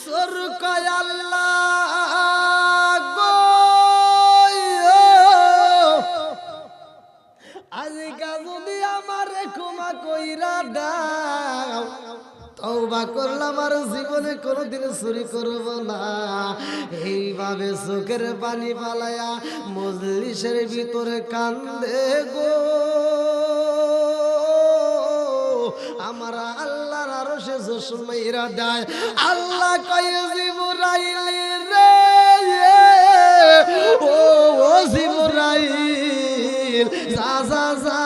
সর কয় আল্লাহ গো আজকা যদি আমারে ক্ষমা কইরা দাও, তওবা করলাম আর জীবনে কোনোদিন চুরি করব না। এইভাবে চোখের পানি পালায়া মজলিসের ভিতরে কান্দে গো। আমার আল্লাহর আরশে জোসমাইরা দেয়। আল্লাহ কয় জিবরাইল রে, ও জিবরাইল যা যা যা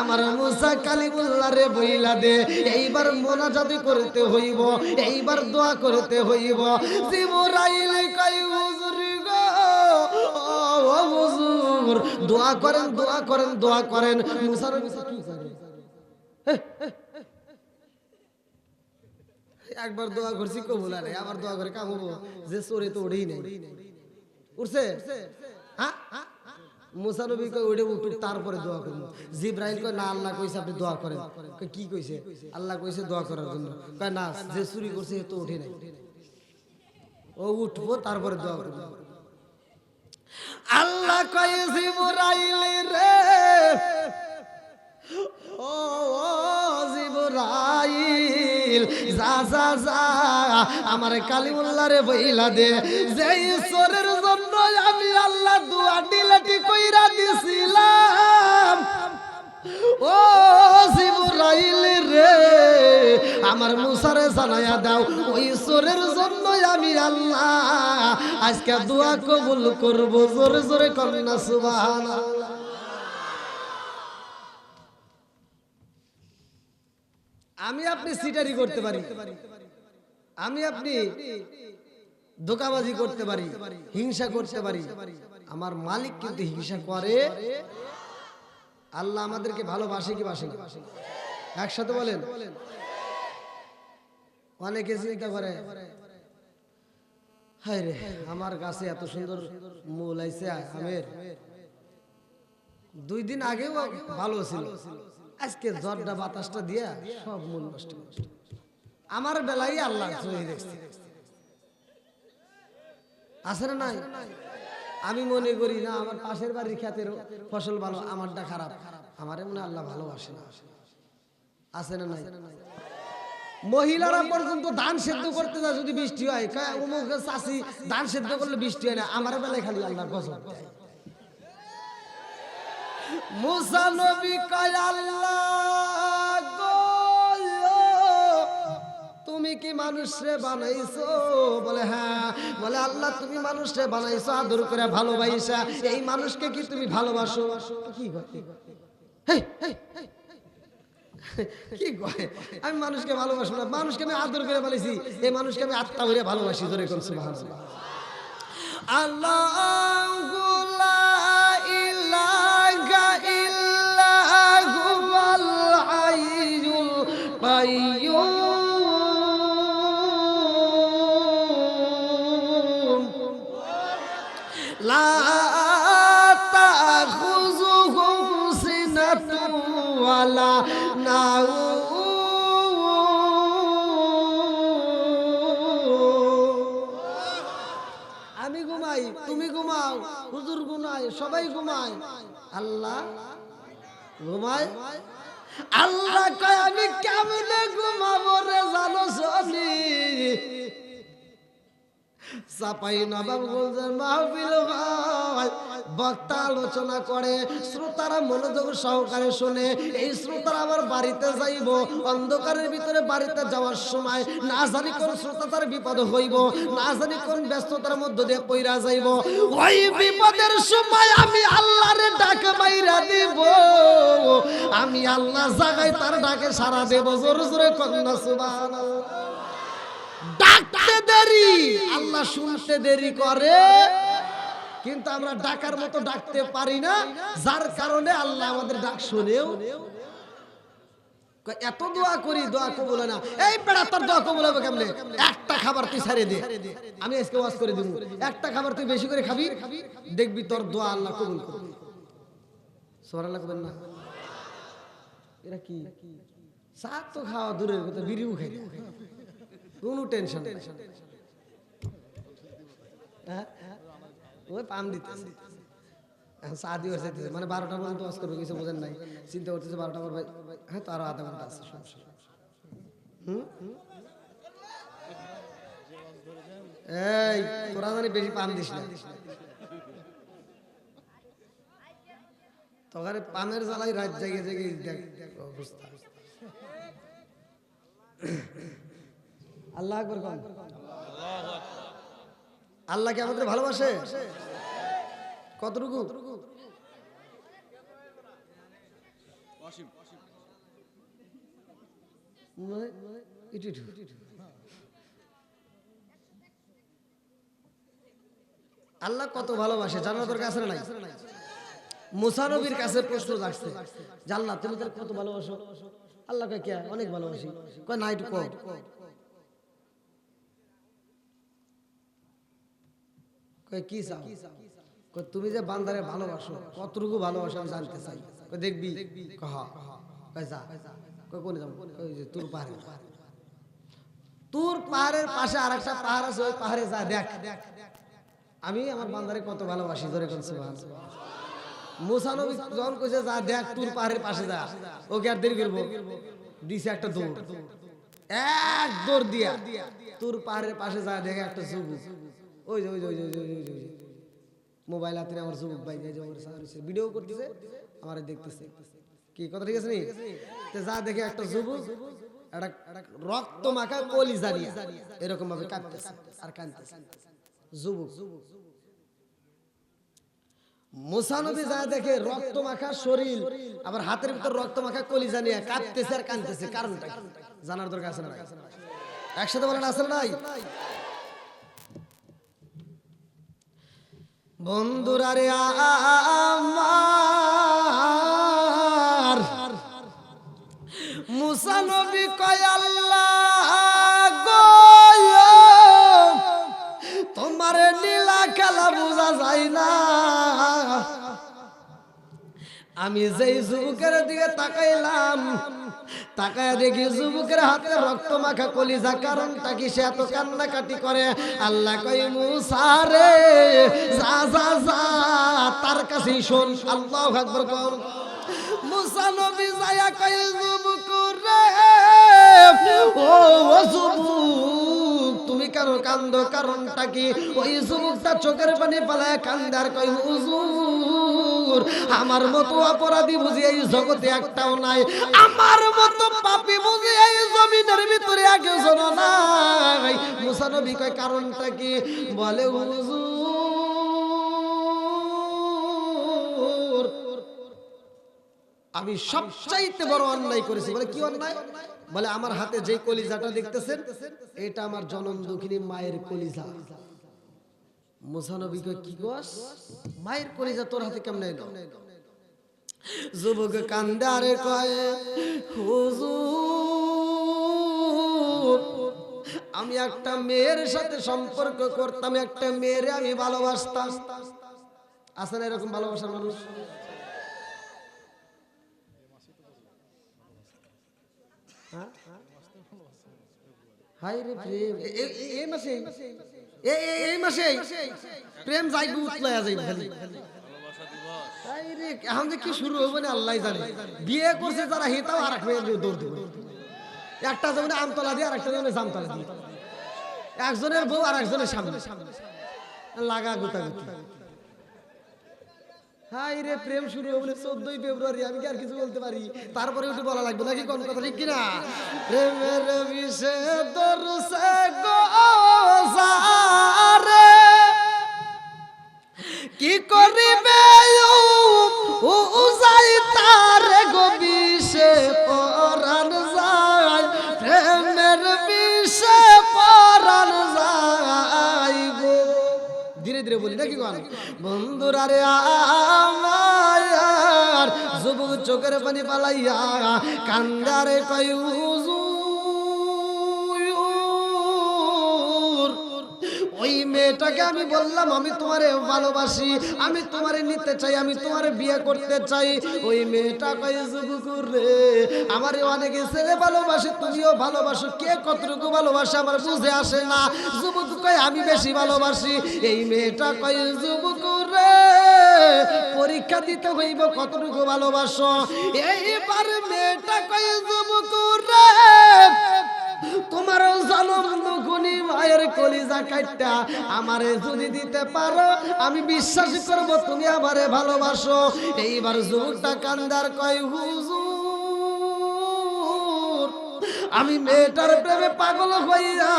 আমার মুসা কালিমুল্লাহ রে বইলা দে, এইবার মোনাজাত করতে হইব, এইবার দোয়া করতে হইব। জিবরাইল কয় হুজুর গো, ও হুজুর দোয়া করেন দোয়া করেন দোয়া করেন। মুসা কি করে? একবার দোয়া করছি কবুল আরে, আবার দোয়া করে কাম হবো যে চোরে তো ওড়েই নাই, উঠছে হ্যাঁ। মুসা নবী কয় ওইটা উঠুক তারপরে দোয়া করবো। জিবরাইল কয় না, আল্লাহ কইছে আপনি দোয়া করেন। কি কইছে? আল্লাহ কইছে দোয়া করার জন্য। কয় না, যে চুরি করছে তো ওঠে নাই, ও উঠবো তারপরে দোয়া করবো। আল্লাহ কয় জিবরাইল রে, ও জিবরাইল যা যা যা আমার কালিমুল্লাহ রে বইলা দে, যেই চোরের জন্য আমি আল্লাহ দোয়া ডিলেটি কইরা দিছিলাম, ও জিবরাইল রে আমার মুসারে জানায়া দাও, ওই চোরের জন্য আমি আল্লাহ আজকে দোয়া কবুল করব। জোরে জোরে কন্যা সুবহানাল্লাহ। আমি আপনি সিটারি করতে পারি, আমি আপনি ধোঁকাবাজি করতে পারি, হিংসা করতে পারি, আমার মালিক কিন্তু হিংসা করে। আল্লাহ আমাদেরকে ভালোবাসে কি বাসে না? একসাথে বলেন। অনেকে চিন্তা করে হায় রে আমার গাছে এত সুন্দর মূল আইছে আমের, 2 দিন আগেও ভালো ছিল, আজকে ঝড়টা বাতাসটা দিয়া সব মূল নষ্ট। আমার বেলায় আল্লাহ চলে দেখছে, আছে না নাই? আমি মনে করি না আমার পাশের বাড়ির ক্ষেতের ফসল ভালো, আমারটা খারাপ, আমারে মনে আল্লাহ ভালোবাসে না, আছে না নাই? মহিলারা পর্যন্ত ধান সেদ্ধ করতে যায়, যদি বৃষ্টি হয় অমুক চাষি ধান সেদ্ধ করলে বৃষ্টি হয় না, আমার বেলায় খালি আল্লাহর গজব দেয়। মুসা নবী কয় আল্লাহ গো তুমি কি মানুষরে বানাইছো? বলে হ্যাঁ। বলে আল্লাহ তুমি মানুষরে বানাইছো আদর করে ভালোবাসা, এই মানুষকে কি তুমি ভালোবাসো? কি কি কয় আমি মানুষকে ভালোবাসবো না, মানুষকে আমি আদর করে বানাইছি, এই মানুষকে আমি আত্মা ভরে ভালোবাসি। জোরে কোন সুবহানাল্লাহ। আল্লাহু লা ইলাহা ইল্লা হুয়াল হাইয়ুল কাইয়্যুম লা তাখুযুহু সিনাতুন ওয়ালা আমি ঘুমাই, তুমি ঘুমাও, হুজুর ঘুমায়, সবাই ঘুমায়, আল্লাহ ঘুমায়। আল্লাহ কয় আমি কেমনে ঘুমাবো রে জানো সনি? চাপাই নবাবগঞ্জের মাহফিল হয়, বক্তা আলোচনা করে, শ্রোতারা মনোযোগ সহকারে শুনে। এই শ্রোতারা আবার বাড়িতে যাইব, অন্ধকারের ভিতরে বাড়িতে যাওয়ার সময় না জানি কোন শ্রোতা তার বিপদ হইব, না জানি কোন ব্যস্ততার মধ্য দিয়ে পইরা যাইব। ওই বিপদের সময় আমি আল্লাহরে ডাক মাইরা দিব, আমি আল্লাহ জাগায় তার ডাকে সাড়া দেব। জোরে জোরে কন্যা সুবহানাল্লাহ। ডাকতে দেরি, আল্লাহ শুনতে দেরি করে, কিন্তু আমরা ডাকার মতো ডাকতে পারি না, যার কারণে আল্লাহ আমাদের ডাক শুনেও। এত দোয়া করি, দোয়া কবুল হয় না। এই বেড়া তোর দোয়া কবুল হবে কেমনে? একটা খাবার তুই ছাড়িয়ে দে, আমি আজকে ওয়াজ করে দিব, একটা খাবার তুই বেশি করে খাবি, দেখবি তোর দোয়া আল্লাহ কবুল করবে। সুবহানাল্লাহ করবেন না? এরা কি চা তো খাওয়া দূরের কথা, বিড়িও খাই না, কোনো টেনশন নেই। হ্যাঁ ওই পাম দিতেছে সাদি হয়ে যেতেছে, মানে 12টা পর্যন্ত ওয়াজ করবে, কিছু বোঝেন নাই, চিন্তা করতেছে 12টা পর ভাই, হ্যাঁ তো আরো আধা ঘন্টা আছে সমস্যা। এই তোরা জানি বেশি পাম দিস না, তোকে পামের জ্বালাই রাত জেগে জেগে দেখ অবস্থা। আল্লাহ আকবার কোন? আল্লাহ কি আমাদের ভালোবাসে? কতটুকু? আল্লাহ কত ভালোবাসে জানার তোর কাছে নাই? মুসা নবীর কাছে প্রশ্ন জাগছে, আল্লাহ তুমি তার কত ভালোবাসো? আল্লাহ কয় কে? অনেক ভালোবাসি। কয় না একটু কম। কয় কি চাও? কয় তুমি যে বান্দারে ভালোবাসো কতটুকু ভালোবাসো আমি জানতে চাই। কয় দেখবি? কয় কয় যা। কয় কোনে যাবো? কয় যে তোর পাহাড়ে। তোর পাহাড়ের পাশে আরেকটা পাহাড় আছে, ওই পাহাড়ে যা দেখ আমি আমার বান্দারে কত ভালোবাসি। ধরে কোন সুবহানাল্লাহ। মুসা নবী যখন কইছে যা দেখ তোর পাহাড়ের পাশে যা, ওকে আর দেরি করবো? দিছে একটা দৌড়, এক দৌড় দিয়া তোর পাহাড়ের পাশে যা দেখে একটা যুবক, ওই যে ওই যে ওই যে ওই যে মোবাইল হাতে আমার যুবক ভাই ভিডিও করতেছে, আমার দেখতেছে। কি কথা ঠিক আছে নি? যা দেখে একটা যুবক একটা রক্ত মাখা কলিজা নিয়ে এরকম ভাবে কাঁদতেছে আর কাঁদতেছে যুবক। মুসা নবী যা দেখে রক্ত মাখা শরীর, আবার হাতের ভিতর রক্ত মাখা কলিজা নিয়ে কাঁদতেছে আর কাঁদতেছে, কারণটা জানার দরকার আছে না? একসাথে বলেন আছে নাই? বন্ধুরা রে আমার, মুসা নবী কয় আল্লাহ গো তোমার লীলা খেলা বোঝা যায় না। আমি যেই যুবকের দিকে তাকাইলাম, তাকায় দেখি যুবকের হাতে রক্ত মাখা কলিজা, কারণটা কি সে এত কান্নাকাটি করে? আল্লাহ কই মুসা রে যা যা যা তার কাছেই শোন। আল্লাহু আকবার কোন? মুসা নবী যায়া কই যুবক রে ও যুবক তুমি কেন কান্দো? কারণটা কি? ওই যুবকটা চোখের পানি পালায় কান্দে আর কই হুজুর আমার মতো অপরাধী বুঝি এই জগতে একটাও নাই, আমার মতো পাপী বুঝি এই জমিনের ভিতরে একজন নাই। মুসা নবী কয় কারণটা কি? বলে হুজুর আমি সবচাইতে বড় অন্যায় করেছি। বলে কি অন্যায়? বলে আমার হাতে যে কলিজাটা দেখতেছেন এটা আমার জনম দুঃখিনী মায়ের কলিজা। মুসা নবী কয় কি কস? মায়ের কলিজা তোর হাতে কেমনে এলো? যুবক কান্দে আরে কয় হুজুর আমি একটা মেয়ের সাথে সম্পর্ক করতাম, একটা মেয়েরে আমি ভালোবাসতাম। আছে না এরকম ভালোবাসার মানুষ? হাই রে প্রেম এই মাসে এই মাসে প্রেম যাইবো উতলায়া যাইবো খালি। হাই রে এখন যে কি শুরু হবে না আল্লাহ জানে। বিয়ে করছে যারা হেতাও আর এক মেয়ে দৌড় দিবে, একটা যেমন আমতলা দিয়ে আর একটা যেমন জামতলা দিয়ে, একজনের বউ আর একজনের সামনে লাগা গোতাগুতি। হাই রে প্রেম শুরু হবে 14ই ফেব্রুয়ারি, আমি কি আর কিছু বলতে পারি? তারপরে একটু বলা লাগবে নাকি? কোন কথা ঠিক কিনা? প্রেমের বিষে দরসে গো সারে কি করিবে ও যাই তার গো বিষে পরাণ যায়, প্রেমের বিষে পরাণ যায় গো। ধীরে ধীরে বলি নাকি গান? বন্ধুরা রে আমার যুবক চোখের পানি পালাইয়া কান্দারে কই হুজুর ওই মেয়েটাকে আমি বললাম আমি তোমারে ভালোবাসি, আমি তোমারে নিতে চাই, আমি তোমারে বিয়ে করতে চাই। ওই মেয়েটা কয় যুবক রে আমারে অনেকে ছেলে ভালোবাসে, তুমিও ভালোবাসো, কে কতটুকু ভালোবাসে আমার বুঝে আসে না। যুবক কয় আমি বেশি ভালোবাসি। এই মেয়েটা কয় যুবক রে পরীক্ষা দিতে হইব কতটুকু ভালোবাসো। এইবার মেয়েটা কয় যুবক রে তোমার জনম দুগুনি মায়ের কলিজা কাটটা আমারে যদি দিতে পারো আমি বিশ্বাস করব তুমি আমারে ভালোবাসো। এইবার যুবকটা কান্দার কয় হুজুর আমি মেয়েটার প্রেমে পাগল হইয়া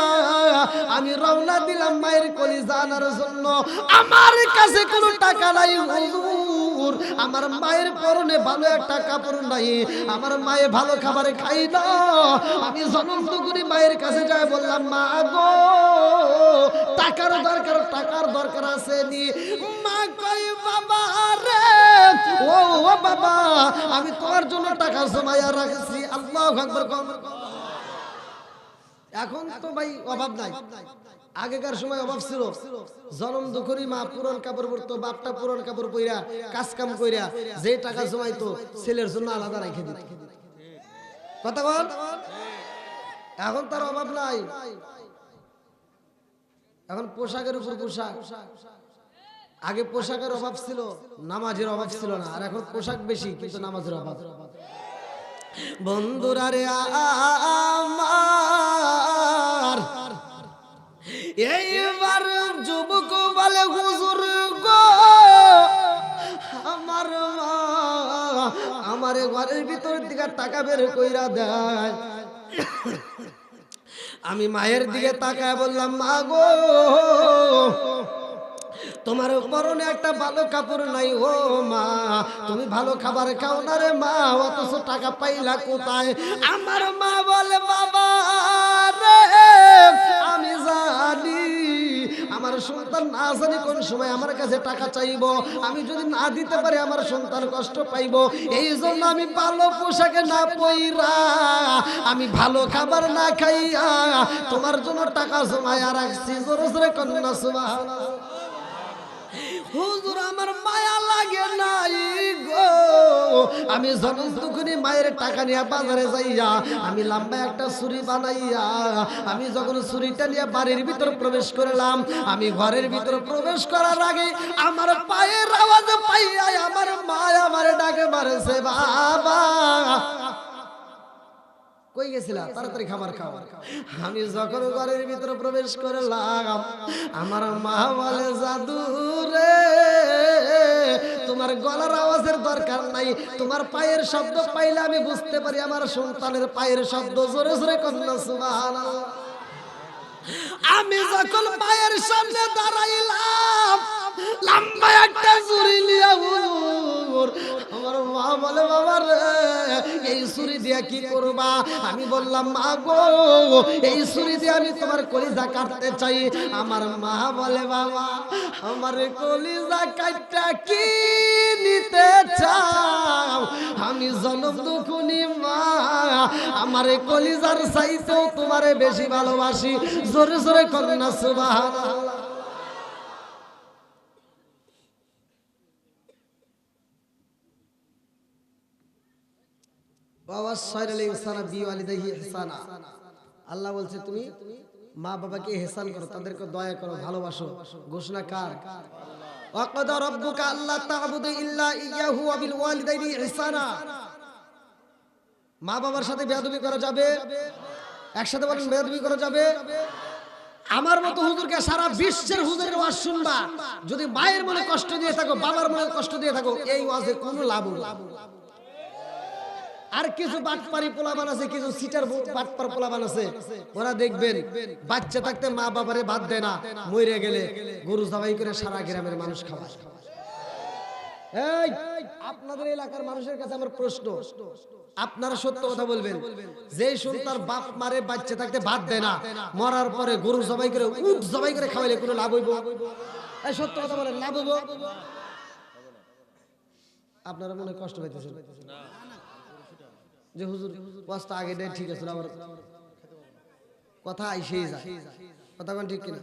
আমি রওনা দিলাম মায়ের কলিজা আনার জন্য। আমার কাছে কোনো টাকা নাই হুজুর, আমার মায়ের পরনে ভালো একটা কাপড় নাই, আমার মায়ে ভালো খাবার খাই না। আমি জনম দুগুনি মায়ের কাছে যাই বললাম মা গো টাকার দরকার আছে নি। মা কই বাবা রে ও বাবা আমি তোমার জন্য টাকা জমাইয়া রাখছি। আল্লাহু আকবার। এখন তো ভাই অভাব নাই, আগেকার সময় অভাব ছিল। জনম দুঃখী মা পুরন কাপড় পরতো, বাপটা পুরন কাপড় পইরা কাজ কাম কইরা যে টাকা জমাইতো ছেলের জন্য আলাদা রেখে দিত। কথা বল, এখন তার অভাব নাই। এখন পোশাকের উপর পোশাক। আগে পোশাকের অভাব ছিল, নামাজের অভাব ছিল না, আর এখন পোশাক বেশি কিন্তু নামাজের অভাব। বন্ধুরা রে আমার এইবার যুবক বলে হুজুর গো আমার মা আমারে ঘরের ভিতর দিকে টাকা বের কইরা দেয়। আমি মায়ের দিকে তাকায় বললাম মা গো তোমার পরনে একটা ভালো কাপড় নাই, ও মা তুমি ভালো খাবার খাও না রে মা, অথচ টাকা পাইলা কোথায়? আমার মা বলে বাবা রে আমি জানি আমার সন্তান না জানি কোন সময় আমার কাছে টাকা চাইবো, আমি যদি না দিতে পারি আমার সন্তান কষ্ট পাইবো। এই জন্য আমি ভালো পোশাকে না পইরা আমি ভালো খাবার না খাইয়া তোমার জন্য টাকা জমায়া রাখছি। জোরে জোরে কন্যা সুবহানাল্লাহ। হুজুর আমার মায়া লাগে নাই গো, আমি জনম দুঃখী মায়ের টাকা নিয়ে বাজারে যাইয়া আমি লম্বা একটা ছুরি বানাইয়া আমি যখন ছুরিটা নিয়ে বাড়ির ভিতর প্রবেশ করলাম, আমি ঘরের ভিতর প্রবেশ করার আগে আমার পায়ের আওয়াজ পাইয়া আমার মা আমার ডাকে মারেছে বাবা কই গেছিলা, তাড়াতাড়ি খাবার খাও। আমি যখন ঘরের ভিতরে প্রবেশ করলাম আমার মা বলে জাদু রে তোমার গলার আওয়াজের দরকার নাই, তোমার পায়ের শব্দ পাইলে আমি বুঝতে পারি আমার সন্তানের পায়ের শব্দ। জোরে জোরে কন্যা সুবহানাল্লাহ। আমি যখন পায়ের সামনে দাঁড়াইলাম লম্বা একটা ছুরি নিয়ে হুজুর আমার মা বলে বাবা রে এই ছুরি দিয়ে কি করবা? আমি বললাম মা গো এই ছুরি দিয়ে আমি তোমার কলিজা কাটতে চাই। আমার মা বলে বাবা আমার কলিজা কাটটা কি নিতে চাও? আমি জনম দুঃখী মা আমার কলিজার চাইতেও তোমারে বেশি ভালোবাসি। জোরে জোরে কন্যা সুবহানাল্লাহ। আল্লাহ বলছে তুমি মা বাবাকে ইহসান করো, তাদেরকে দয়া করো, ভালোবাসো। ঘোষণা কার? ওয়াকাদা রাব্বুকা আল্লা তা'বুদু ইল্লা ইয়াহু ওয়া বিল ওয়ালিদাইনি ইহসানা। মা বাবার সাথে বেয়াদবি করা যাবে? একসাথে বলেন বেয়াদবি করা যাবে? আমার মতো হুজুরকে সারা বিশ্বের হুজুরের ওয়াজ শুনবা, যদি মায়ের মনে কষ্ট দিয়ে থাকো, বাবার মনে কষ্ট দিয়ে থাকো, এই ওয়াজে কোনো লাভ হবে না। আর কিছু বাটপারি পোলাবান আছে, কিছু সিটার বাটপার পোলাবান আছে, ওরা দেখবেন বাচ্চা থাকতে মা বাবারে ভাত দেয় না, মরে গেলে গরু জবাই করে সারা গ্রামের মানুষ খাওয়ায়। এই আপনাদের এলাকার মানুষের কাছে আমার প্রশ্ন, আপনারা সত্য কথা বলবেন, যে সন্তান বাপ মারে বাচ্চা থাকতে ভাত দেয় না, মরার পরে গরু জবাই করে উট জবাই করে খাওয়াইলে কোনো লাভ হইব? এই সত্য কথা বলেন, লাভ হইব? আপনারা মনে কষ্ট পাইতেছেন যে হুজুর ওয়াজটা আগে দেয়, ঠিক আছে, আবার কথা আইসেই যায়। কথা কোন ঠিক কিনা?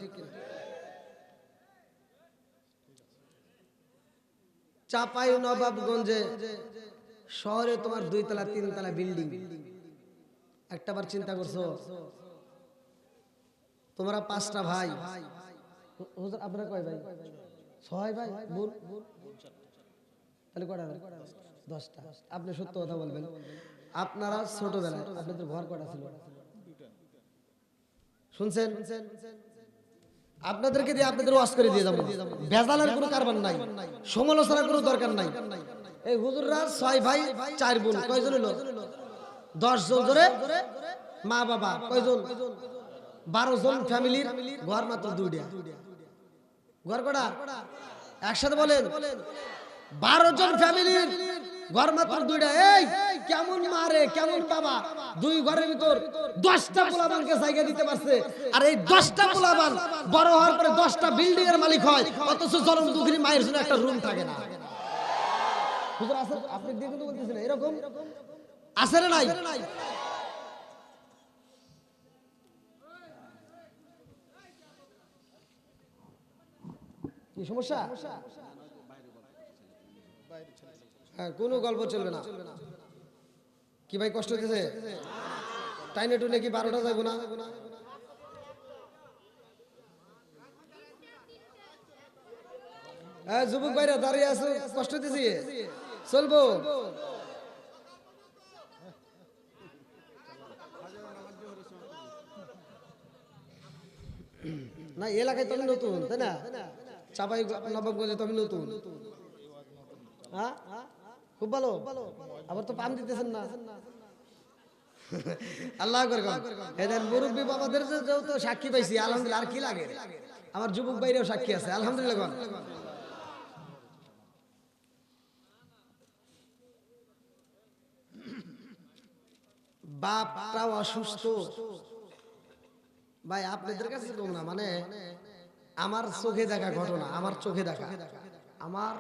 চাপাই নবাবগঞ্জে শহরে তোমার 2 তলা 3 তলা বিল্ডিং, একটাবার চিন্তা করছো তোমরা 5টা ভাই, হুজুর আপনারা কয় ভাই? 6 ভাই, বোন তাহলে কয়টা? 10টা। আপনি সত্য কথা বলবেন, আপনারা ছোটবেলায় আপনাদের ঘর কয়টা ছিল? শুনছেন? আপনাদেরকে দিয়ে আপনাদের ওয়াজ করে দিয়ে যাবো, ভেজালের কোনো কারবার নাই, সমালোচনার কোনো দরকার নাই। এই হুজুররা 6 ভাই 4 বোন, কয়জন হলো? 10 জন ধরে মা বাবা কয়জন? 12 জন ফ্যামিলির ঘর মাত্র 2টা। ঘর কটা? একসাথে বলেন। 12 জন ফ্যামিলির ঘর মাত্র 2টা। এই কেমন মারে, কেমন বাবা, 2 ঘরের ভিতর 10টা পোলাবানকে জায়গা দিতে পারছে। আর এই 10টা পোলাবান বড় হওয়ার পরে 10টা বিল্ডিং এর মালিক হয়, অথচ জনম দুঃখিনী মায়ের জন্য একটা রুম থাকে না। হুজুর আছে, আপনি দেখে তো বলতেছেন এরকম আছে না নাই? কি সমস্যা? হ্যাঁ, কোনো গল্প চলবে না। কি ভাই কষ্ট হচ্ছে? টাইনে টুনে কি 12টা যাবো না? হ্যাঁ, যুবক ভাইরা দাঁড়িয়ে আছে, কষ্ট হতেছি, চলবো না? এলাকায় তুমি নতুন, তাই না? চাপাই নবাবগঞ্জে তুমি নতুন। হ্যাঁ, খুব ভালো। আবার তো পান দিতেছেন না। আল্লাহ করে এদের মুরব্বী বাবাদের যেহেতু সাক্ষী পাইছি, আলহামদুলিল্লাহ। আর কি লাগে? আমার যুবক ভাইরাও সাক্ষী আছে, আলহামদুলিল্লাহ। বাপটাও অসুস্থ ভাই, আপনাদের কাছে কম না, মানে আমার চোখে দেখা ঘটনা, আমার চোখে দেখা, আমার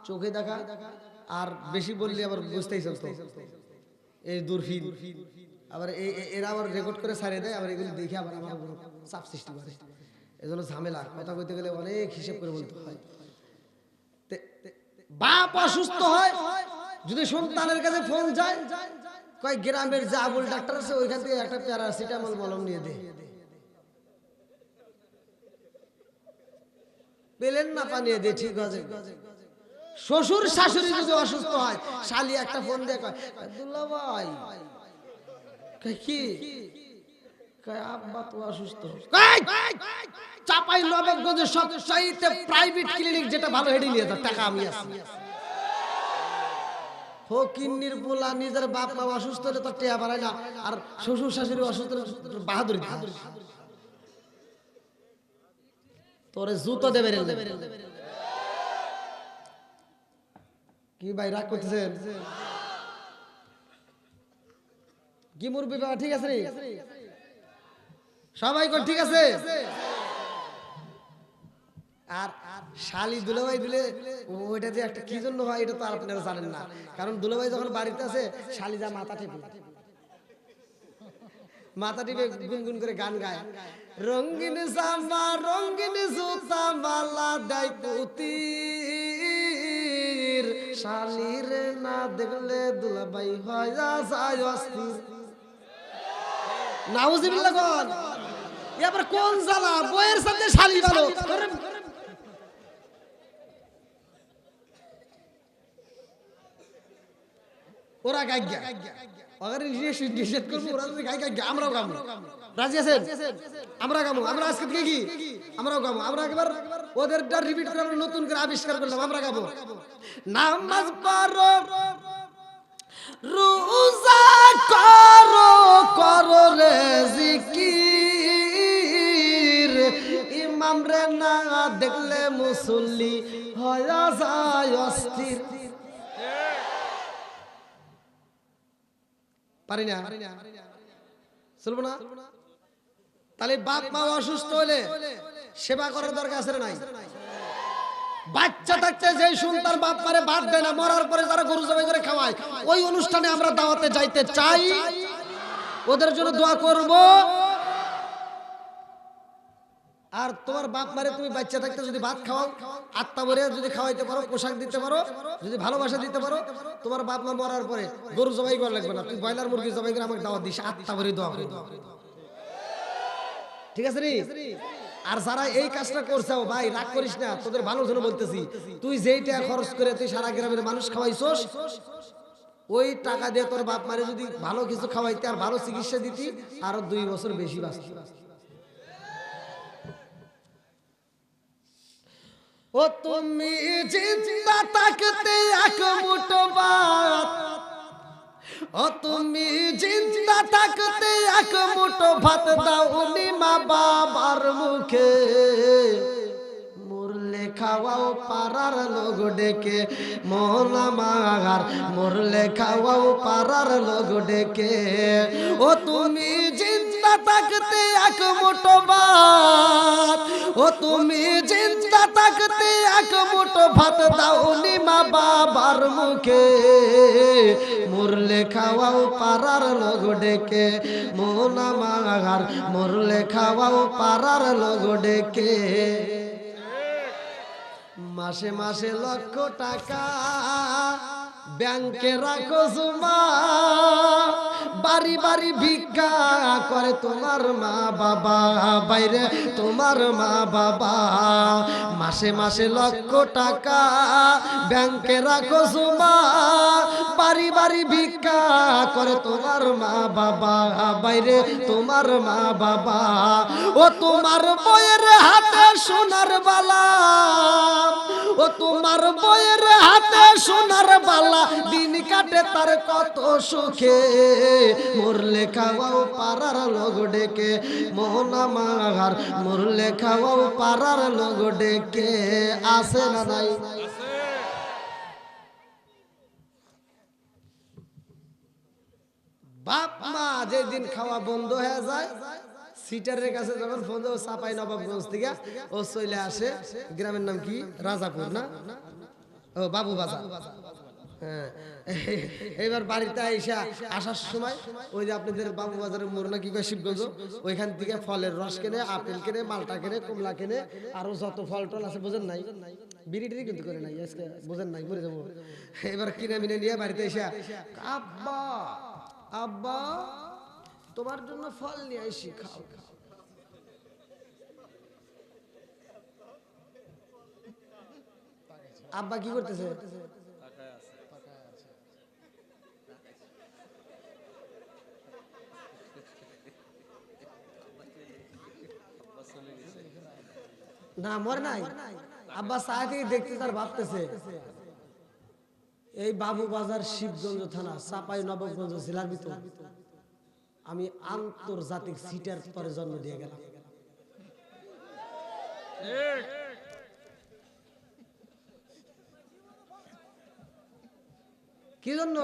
চোখে দেখা। আর বেশি বললে আবার বুঝতেই চলতো এই দূরহীন, আবার এরা আবার রেকর্ড করে ছাড়িয়ে দেয়, আবার এগুলো দেখে আবার আমার চাপ সৃষ্টি করে। এই জন্য ঝামেলা, কথা বলতে গেলে অনেক হিসেব করে বলতে হয়। বাপ অসুস্থ হয়, যদি সন্তানের কাছে ফোন যায়, কয় গ্রামের যে আবুল ডাক্তার আছে ওইখান থেকে একটা প্যারাসিটামল মলম নিয়ে দে। পেলেন না পানিয়ে দে, ঠিক আছে। শ্বশুর শাশুড়ি যদি অসুস্থ হয়, শালি একটা ফোন দিয়ে কয় দুল্লা ভাই, কি আব্বা তো অসুস্থ। চাপাই নবাবগঞ্জে সবচাইতে প্রাইভেট ক্লিনিক যেটা ভালো, হেডি নিয়ে যা, টাকা আমি আছি। ফকিন্নির পোলা নিজের বাপ মা অসুস্থ হলে তো টেয়া বাড়ায় না, আর শ্বশুর শাশুড়ি অসুস্থ হলে বাহাদুরি। তোরে জুতো দেবে রে। কি ভাই রাগ করতেছেন? কি মুরব্বি বাবা ঠিক আছে রে? সবাই কোন ঠিক আছে? আর শালি দুলাভাই দিলে ওইটা যে একটা কি জন্য হয় এটা তো আর আপনারা জানেন না। কারণ দুলাভাই যখন বাড়িতে আছে, শালি যা মাথা টিপে গুনগুন করে গান গায়, রঙিন জামা রঙিন জুতা মালা দেয় পুতির, শালির না দেখলে দুলাভাই হয় যায় অস্থির। নাউজুবিল্লাহ কোন? এবার কোন জ্বালা, বইয়ের সাথে শালি ভালো। ওরা গাইগা আরে নিষেধ করবো, ওরা যদি গাই গাইগা আমরাও গামু। রাজি আছেন? আমরা গামু। আমরা আজকে থেকে কি আমরাও গামু। আমরা একবার ওদেরটা রিপিট করে আমরা নতুন করে আবিষ্কার করলাম, আমরা গাবো। নামাজ পড়ো রোজা করো, করো রে জিকির, ইমাম রে না দেখলে মুসল্লি হয় যায় অস্থির। পারি না, চলবো না? তাহলে বাপ মা অসুস্থ হলে সেবা করার দরকার আছে না নাই? বাচ্চা থাকতে যে সন্তান বাপ মারে ভাত দেয় না, মরার পরে যারা গরু জবাই করে খাওয়ায়, ওই অনুষ্ঠানে আমরা দাওয়াতে যাইতে চাই, ওদের জন্য দোয়া করব। আর তোমার বাপ মারে তুমি বাচ্চা থাকতে যদি ভাত খাওয়াও, আত্মা ভরে যদি খাওয়াইতে পারো, পোশাক দিতে পারো, যদি ভালোবাসা দিতে পারো, তোমার বাপ মা মরার পরে গরু জবাই করা লাগবে না, তুই ব্রয়লার মুরগি জবাই করে আমাকে দাওয়াত দিস, আত্মা ভরে দোয়া করবো। ঠিক আছে রে? আর যারা এই কাজটা করছে ভাই রাগ করিস না, তোদের ভালোর জন্য বলতেছি, তুই যেই টাকা খরচ করে তুই সারা গ্রামের মানুষ খাওয়াইছস, ওই টাকা দিয়ে তোর বাপ মারে যদি ভালো কিছু খাওয়াইতে আর ভালো চিকিৎসা দিতি, আরো 2 বছর বেশি বাঁচতি। ও তুমি জিন্দা থাকতে এক মুঠো ভাত, ও তুমি জিন্দা থাকতে এক মুঠো ভাত দাওনি মা বাবার মুখে, মরলে খাওয়াও পাড়ার লোক ডেকে, মন আমার মরলে খাওয়াও পাড়ার লোক ডেকে। ও তুমি জিন্দা থাকতে এক মুঠো ভাত, ও তুমি জিন্দা থাকতে এক মুঠো ভাত দাওনি মা বাবার মুখে, মরলে খাওয়াও পাড়ার লোক ডেকে, মন আমার মরলে খাওয়াও পাড়ার লোক ডেকে। মাসে মাসে লক্ষ টাকা ব্যাংকে রাখো জমা, বাড়ি বাড়ি ভিক্ষা করে তোমার মা বাবা, বাইরে তোমার মা বাবা। মাসে মাসে লক্ষ টাকা ব্যাংকে রাখো জমা, বাড়ি বাড়ি ভিক্ষা করে তোমার মা বাবা, বাইরে তোমার মা বাবা। ও তোমার বইয়ের হাতে সোনার বালা, ও তোমার বইয়ের হাতে সোনার বালা, দিন কাটে তার কত সুখে, মরলে খাওয়াও পাড়ার লোক ডেকে, মোহন আমার মরলে খাওয়াও পাড়ার লোক ডেকে। আছে না নাই? বাপ মা যেদিন খাওয়া বন্ধ হয়ে যায়, সিটারের কাছে যখন ফোন দেবো, চাপাই নবাবগঞ্জ থেকে ও চলে আসে, গ্রামের নাম কি রাজাপুর না, ও বাবু বাজার। হ্যাঁ, এইবার বাড়িতে আসার সময় ওই যে আপনাদের বাবু বাজারের মোড় না কি কয় শিবগঞ্জ, ওইখান থেকে ফলের রস কেনে, আপেল কেনে, মালটা কেনে, কমলা কেনে, আরো যত ফল টল আছে বোঝেন নাই, বিড়ি টিড়ি কিন্তু করে নাই আজকে, বোঝেন নাই, মরে যাবো। এবার কিনে মিনে নিয়ে বাড়িতে এসে, আব্বা আব্বা তোমার জন্য ফল নিয়ে আসি, খাও। আব্বা কি করতেছে? না মর নাই, আব্বা চা থেকে দেখতে তার ভাবতেছে এই বাবু বাজার শিবগঞ্জ থানা চাপাই নবাবগঞ্জ জেলার ভিতর আমি আন্তর্জাতিক সিটার পরে জন্ম দিয়ে গেলাম। কি জন্য?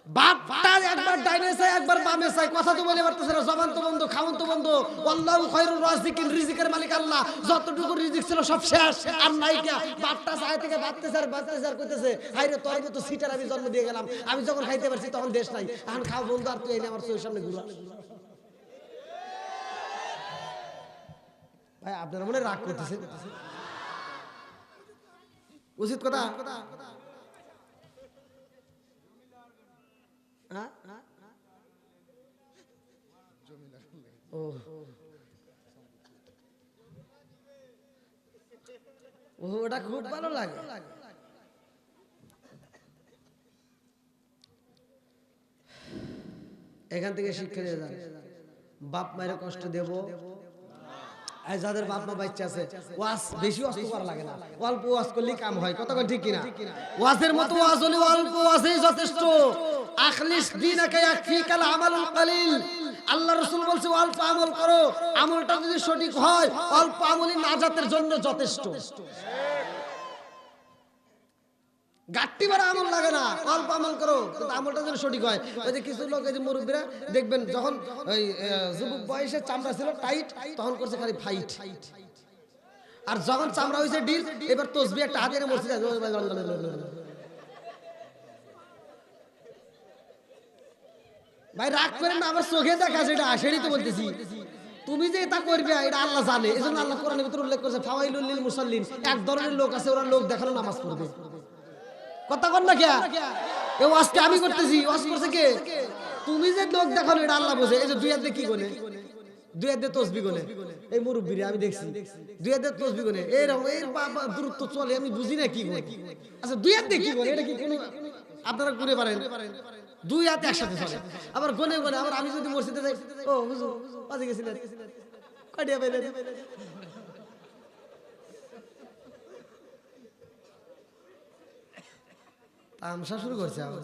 বাপটা একবার ডাইনে চাই, একবার বামে চাই, কথা তো বলে পারতেছে না, জবান তো বন্ধ, খাওন তো বন্ধ। আল্লাহু খায়রুর রাজিকিন, রিজিকের মালিক আল্লাহ, যতটুকু রিজিক ছিল সব শেষ, আর নাই কি। বাপটা চাই থেকে বাঁচতেছে আর বাঁচতেছে আর কইতেছে, হায়রে তোর মতো সিটার আমি জন্ম দিয়ে গেলাম, আমি যখন খাইতে পারছি তখন দেশ নাই, এখন খাও বন্ধু, আর তুই এনে আমার চোখের সামনে ঘুরা। ভাই আপনারা মনে রাগ করতেছেন? উচিত কথা। ওটা খুব ভালো লাগে। এখান থেকে শিক্ষা নিয়ে যান, বাপ মায়ের কষ্ট দেব। যাদের বাপ মা বাচ্চা আছে, ওয়াজ বেশি ওয়াজ করা লাগে না, অল্প ওয়াজ করলে কাম হয়, কতক্ষণ ঠিক কিনা? ওয়াজের মতো ওয়াজ হলে অল্প ওয়াজই যথেষ্ট। আখলিস দীনাকা ইয়াকফিকাল আমালুল কালিল, আল্লাহ রাসূল বলছে অল্প আমল করো, আমলটা যদি সঠিক হয় অল্প আমলই নাজাতের জন্য যথেষ্ট। গাট্টি মারা আমল লাগে না, অল্প আমল করো, কিন্তু আমলটা যেন সঠিক হয়। ওই যে কিছু লোক, এই যে মুরব্বীরা দেখবেন, যখন ওই যুবক বয়সে চামড়া ছিল টাইট, তখন করছে খালি ফাইট, আর যখন চামড়া হয়েছে ডিল, এবার তসবিহ একটা হাতে এনে মরছে। ভাই রাগ করেন না, আমার চোখে দেখা, সেটা সেটাই তো বলতেছি। তুমি যে এটা করবে এটা আল্লাহ জানে, এজন্য আল্লাহ কোরআনের ভিতরে উল্লেখ করেছে ফাওয়াইলুল লিল মুসাল্লিন। এক ধরনের লোক আছে, ওরা লোক দেখানো নামাজ পড়বে। কথা কন না কে? এ ওয়াজকে আমি করতেছি, ওয়াজ করছে কে? তুমি যে লোক দেখানো এটা আল্লাহ বোঝে। এই যে দুই হাত দিয়ে কি গোনে, দুই হাত দিয়ে তসবিহ গোনে এই মুরব্বিরে আমি দেখছি, দুই হাত দিয়ে তসবিহ গোনে এরকম, এর বাবা দূরত্ব চলে আমি বুঝি না কি গোনে। আচ্ছা দুই হাত দিয়ে কি গোনে, এটা কি কোনো আপনারা গুনে পারেন? দুই হাতে একসাথে চলে, আবার গনে গনে। আবার আমি যদি মসজিদে যাই, ও হুজুর বাজে গেছিলেন কয়টা পাইলেন? তামসা শুরু করছে আবার।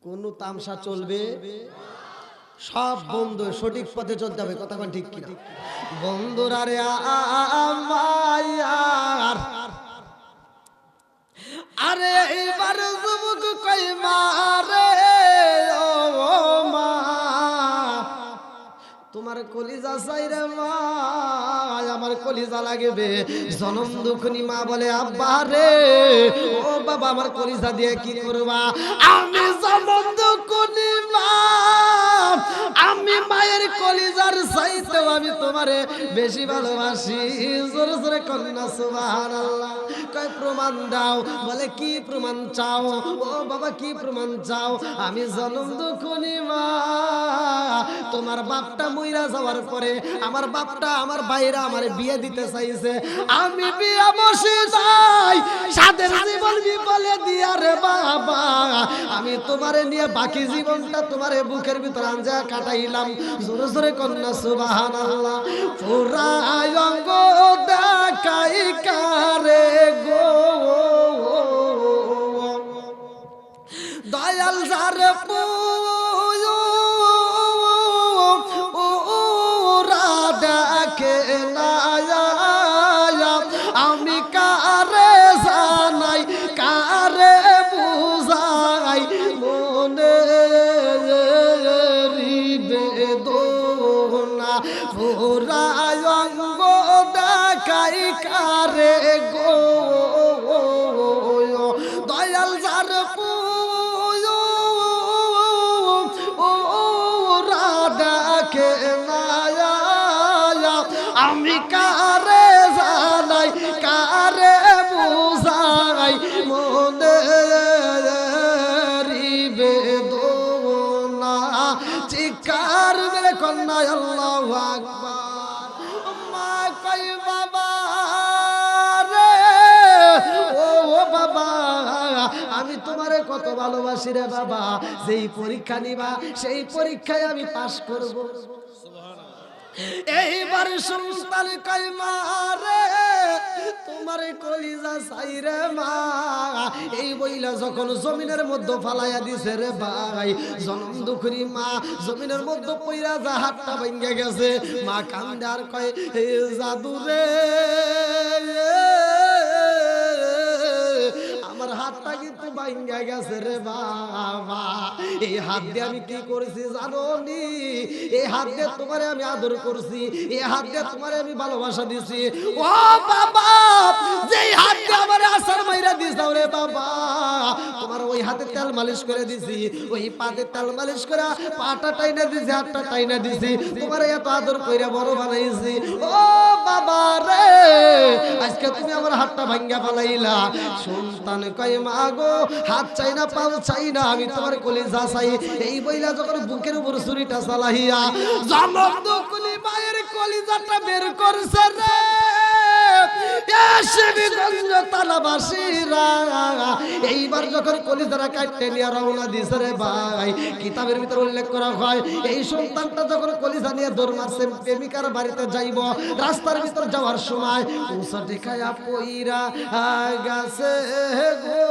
কোন তামসা চলবে? সব বন্ধু সঠিক পথে চলতে হবে। কথা কোন ঠিক কিনা? বন্ধুরা রে আমার, আরে এবার যুবক কই মারে ও মা, তোমার কলিজা চাইরে মা, আমার কলিজা লাগবে। জনম দুঃখনি মা বলে আব্বা রে ও বাবা আমার কলিজা দিয়ে কি করবা? আমি জনম দুঃখনি মা, আমি মায়ের কলিজার চাইতে আমি তোমারে বেশি ভালোবাসি। জোরে জোরে কন্যা সুবহানাল্লাহ। কয় প্রমাণ দাও, বলে কি প্রমাণ চাও? ও বাবা কি প্রমাণ চাও? আমি জনম দুঃখনি মা, তোমার বাপটা মইরা যাওয়ার পরে আমার বাপটা আমার বাইরা আমারে বিয়ে দিতে চাইছে, আমি বিয়ে বসে যাই, সাদের জীবন বিপলে দিয়া রে বাবা, আমি তোমারে নিয়ে বাকি জীবনটা তোমারে বুকের ভিতর আঞ্জা কাটাইলাম। জোরে জোরে কন্যা সুবহানাল্লাহ। পুরা অঙ্গ দেখাই কারে গো, দয়াল যার দেখে না, আমি কারে জানাই কারে বুঝাই, মনে বেদনা পুরা অঙ্গ দেখাই কারে গো, দয়াল যার দেখে না, আমি কারে জানাই কারে বুঝাই, মনে বেদনা। চিৎকার মেরে কন্যা আল্লাহু আকবার। মা কই বাবা রে ও বাবা, আমি তোমারে কত ভালোবাসি রে বাবা, যেই পরীক্ষা নিবা সেই পরীক্ষায় আমি পাশ করব। এইবার সন্তান কই মা রে তোমার কলিজা চাই রে মা, এই বইলা যখন জমিনের মধ্যে ফালাইয়া দিছে রে ভাই, জনম দুঃখী মা জমিনের মধ্যে পইরা যা হাতটা ভাঙ্গা গেছে। মা কান্দে আর কয় হে জাদু রে আমার হাতটা কিন্তু ভাঙ্গা গেছে রে বাবা, এই হাত দিয়ে আমি কি করেছি জানো নি? এই হাত দিয়ে তোমারে আমি আদর করছি, এই হাত দিয়ে তোমারে আমি ভালোবাসা দিছি। ও বাবা যেই হাত দিয়ে আমার আসার মাইরা দিছাও রে বাবা, তোমার ওই হাতে তেল মালিশ করে দিছি, ওই পাতে তেল মালিশ করে পাটা টাইনা দিছি, হাতটা টাইনা দিছি, তোমারে এত আদর কইরা বড় বানাইছি। ও বাবা রে আজকে তুমি আমার হাতটা ভাঙ্গা ফালাইলা। সন্তান কয় মা গো হাত চাই না পাও চাই না, আমি তোমার কলিজা চাই। এই বইলা যখন বুকের উপর ছুরিটা চালাইয়া জনম দুঃখী মায়ের কলিজাটা বের করছে রে, এইবার যখন কলিজারা কাটতে নিয়ে রওনা দিছে রে ভাই, কিতাবের ভিতরে উল্লেখ করা হয় এই সন্তানটা যখন কলিজা নিয়ে দৌড় মারছে প্রেমিকার বাড়িতে যাইব, রাস্তার ভিতর যাওয়ার সময় উসাটি খায়া পইরা গেছে গো,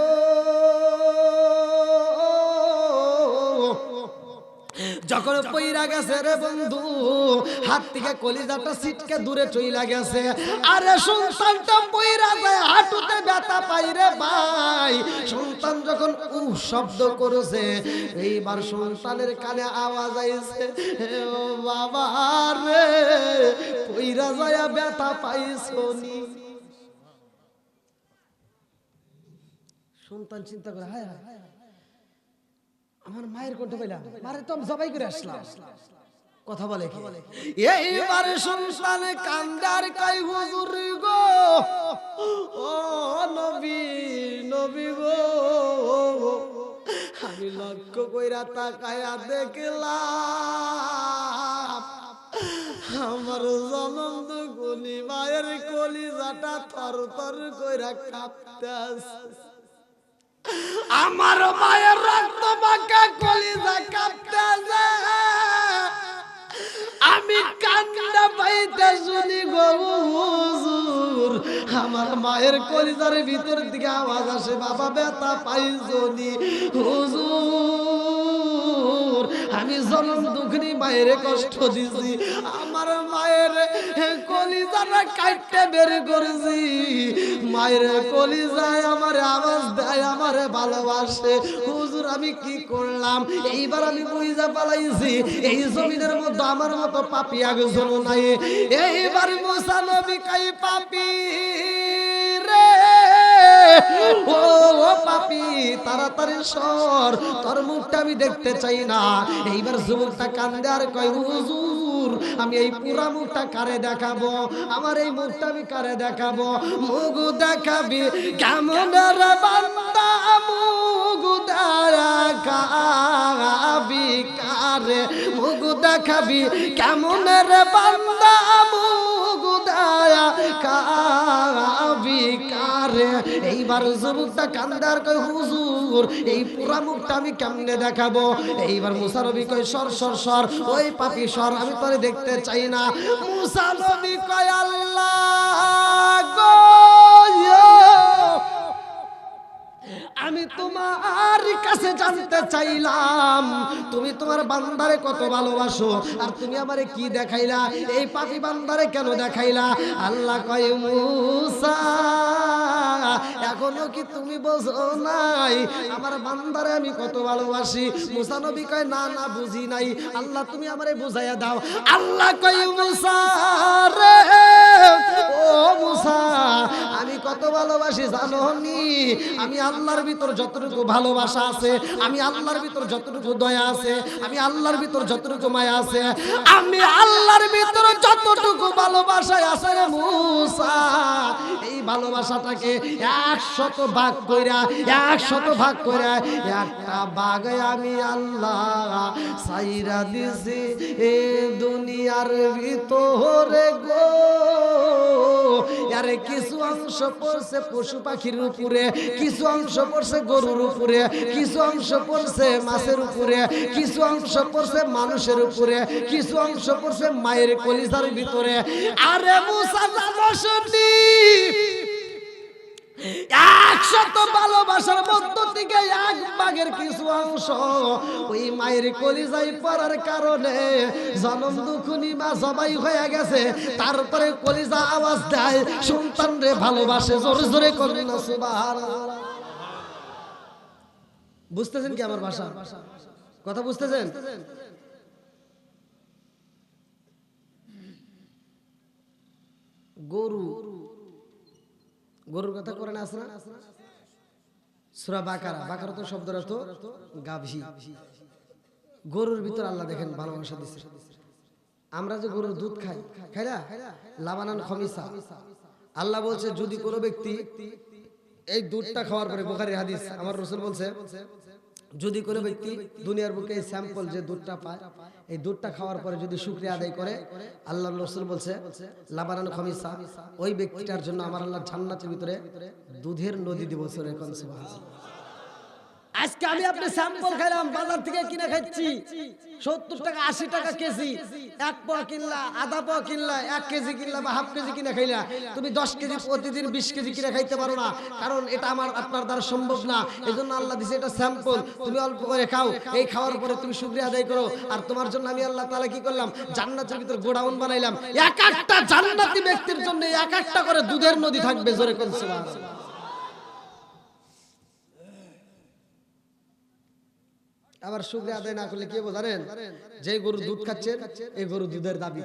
যখন পইরা গেছে রে বন্ধু হাত থেকে কলিজাটা ছিটকে দূরে চইলা গেছে। আরে সন্তানটা পইরা যায় হাঁটুতে ব্যথা পাই রে ভাই। সন্তান যখন শব্দ করেছে এইবার সন্তানের কানে আওয়াজ আইছে ও বাবা রে পইরা যায় ব্যথা পাইছনি। সন্তান চিন্তা করে হায় হায় আমার মায়ের কণ্ঠ পেলাম, মারে তো আমি জবাই করে আসলাম। কথা বলে কি? এইবার সন্তান কান্দার কই হুজুর গো, ও নবী নবী গো, আমি লক্ষ্য কইরা তাকায়া দেখলাম আমার জনম দুগুনি মায়ের কলিজাটা থর থর কইরা কাঁপতেছে। আমার মায়ের রক্ত মাখা কলিজা কাঁপতেছে। আমি কান্না পাইতে শুনি গো হুজুর, আমার মায়ের কলিজার ভিতর দিকে আওয়াজ আসে, বাবা ব্যথা পাইছনি হুজুর, আমি জনম দুঃখনি মায়ের কষ্ট দিছি, আমার মায়ের কলিজাটা কাটতে বের করেছি, মায়ের কলিজায় আমার আওয়াজ দেয়, আমার ভালোবাসে হুজুর, আমি কি করলাম? এইবার আমি বুঝা পালাইছি এই জমিনের মধ্যে আমার মতো পাপী একজন নাই। এইবার মুসা নবী কই পাপী রে, ও পাপী তাড়াতাড়ি সর, তোর মুখটা আমি দেখতে চাই না। এইবার যুবকটা কান্দে আর কয় হুজুর, আমি এই পুরা মুখটা কারে দেখাবো? আমার এই মুখটা আমি কারে দেখাবো? মুখ দেখাবি কেমন রে বান্দা, মুখ দেখাবি কারে, মুখ দেখাবি কেমন রে বান্দা, মুখ দেখাবি কারে। এইবার যুবকটা কান্দার কয় হুজুর, এই পুরা মুখটা আমি কেমনে দেখাবো? এইবার মুসা নবী কয় সর সর সর, ওই পাপী সর, আমি তোরে দেখতে চাই না। মুসা নবী কয় আল্লাহ গো, আমি তোমার কাছে জানতে চাইলাম তুমি তোমার বান্দারে কত ভালোবাসো, আর তুমি আমারে কি দেখাইলা? এই পাপী বান্দারে কেন দেখাইলা? আল্লাহ কয় মুসা, এখনো কি তুমি বোঝো নাই আমার বান্দারে আমি কত ভালোবাসি? মুসা নবী কয় না না বুঝি নাই। আল্লাহ তুমি আমারে বুঝাইয়া দাও। আল্লাহ কয় মুসা রে, ও মুসা, আমি কত ভালোবাসি জানো নি? আমি আল্লাহর ভিতর যতটুকু ভালোবাসা আছে, আমি আল্লাহর ভিতর যতটুকু দয়া আছে, আমি আল্লাহর ভিতর যতটুকু মায়া আছে, আমি আল্লাহর ভিতর যতটুকু ভালোবাসা আছে রে মুসা, এই ভালোবাসাটাকে 100 ভাগ কইরা 100 ভাগ কইরা একটা ভাগে আমি আল্লাহ সাইরা দিছি এ দুনিয়ার ভিতরে গো। আরে কিছু অংশ পড়ছে পশু পাখির উপরে, কিছু অংশ পড়ছে গরুর উপরে, কিছু অংশ পড়ছে মাছের উপরে, কিছু অংশ পড়ছে মানুষের উপরে, কিছু অংশ পড়ছে মায়ের কলিজার ভিতরে। আরে মুসা জানসনি 100 ভালোবাসার মধ্য থেকে এক ভাগের কিছু অংশ ওই মায়ের কলিজায় পড়ার কারণে জনম দুখুনি মা জবাই হয়ে গেছে। তারপরে কলিজা আওয়াজ দেয়, সন্তান রে ভালোবাসে, জোরে জোরে করে না সুবহানাল্লাহ। বুঝতেছেন কি আমার ভাষা? কথা বুঝতেছেন? গরু, গরুর কথা কোরআনে আছে না? সূরা বাকারা, বাকারা তো শব্দের অর্থ গাভী। গরুর ভিতর আল্লাহ দেখেন ভালোবাসা দিয়েছে। আমরা যে গরুর দুধ খাই, খাই না, লাবানান খমিসা, আল্লাহ বলছে যদি কোনো ব্যক্তি এই দুধটা খাওয়ার পরে, বুখারীর হাদিস, আমার রাসূল বলছে যদি কোনো ব্যক্তি দুনিয়ার বুকে এই স্যাম্পল যে দুধটা পায়, এই দুধটা খাওয়ার পরে যদি শুকরিয়া আদায় করে, আল্লাহর রাসূল বলছে লাবানান খমিসা, ওই ব্যক্তিটার জন্য আমার আল্লাহ জান্নাতের ভিতরে দুধের নদী দিব। সুবহানাল্লাহ। আজকে আমি আপনি স্যাম্পল খাইলাম, বাজার থেকে কিনে খাচ্ছি 70 টাকা 80 টাকা কেজি, 1 পোয়া কিনলা, আধা পোয়া কিনলা, 1 কেজি কিনলা বা হাফ কেজি কিনে খাইলা। তুমি 10 কেজি প্রতিদিন 20 কেজি কিনে খাইতে পারো না, কারণ এটা আমার আপনার দ্বারা সম্ভব না। এই জন্য আল্লাহ দিছে এটা স্যাম্পল, তুমি অল্প করে খাও, এই খাওয়ার পরে তুমি শুকরিয়া আদায় করো। আর তোমার জন্য আমি আল্লাহ তাআলা কি করলাম, জান্নাতের ভিতর গোডাউন বানাইলাম, এক একটা জান্নাতি ব্যক্তির জন্য এক একটা করে দুধের নদী থাকবে। জোরে কোন সুবহানাল্লাহ। আবার শুকরিয়া আদায় না করলে কি হবে জানেন? যে গরু দুধ খাচ্ছে এই গরু দুধের দাবি।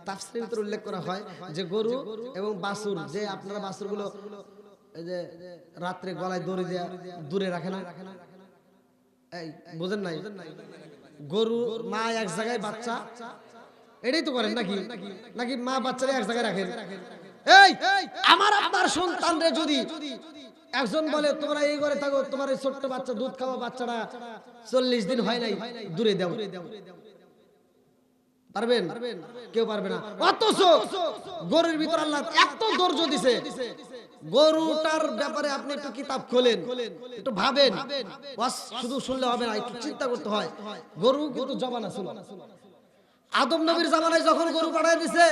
তাফসীরের ভিতরে উল্লেখ করা হয় যে গরু এবং বাছুর, যে আপনারা বাছুরগুলো এই যে রাত্রে গলায় দড়ি দিয়ে দূরে রাখে না, এই বুঝেন নাই, গরু মা এক জায়গায় বাচ্চা, এটাই তো করেন নাকি? নাকি মা বাচ্চারা এক জায়গায় রাখেন? এই আমার আপনার সন্তানরে যদি একজন বলে তোমরা এই ঘরে থাকো, তোমার এই ছোট্ট বাচ্চা দুধ খাওয়া বাচ্চাটা 40 দিন হয় নাই, দূরে দাও, পারবেন? কেউ পারবে না। অথচ গরুর ভিতর আল্লাহ এত ধৈর্য দিছে, গরুটার ব্যাপারে আপনি একটু কিতাব খোলেন, একটু ভাবেন, শুধু শুনলে হবে না, একটু চিন্তা করতে হয়। গরু কিন্তু জবান ছিল, আদম নবীর জামানায় যখন গরু পাঠায় দিছে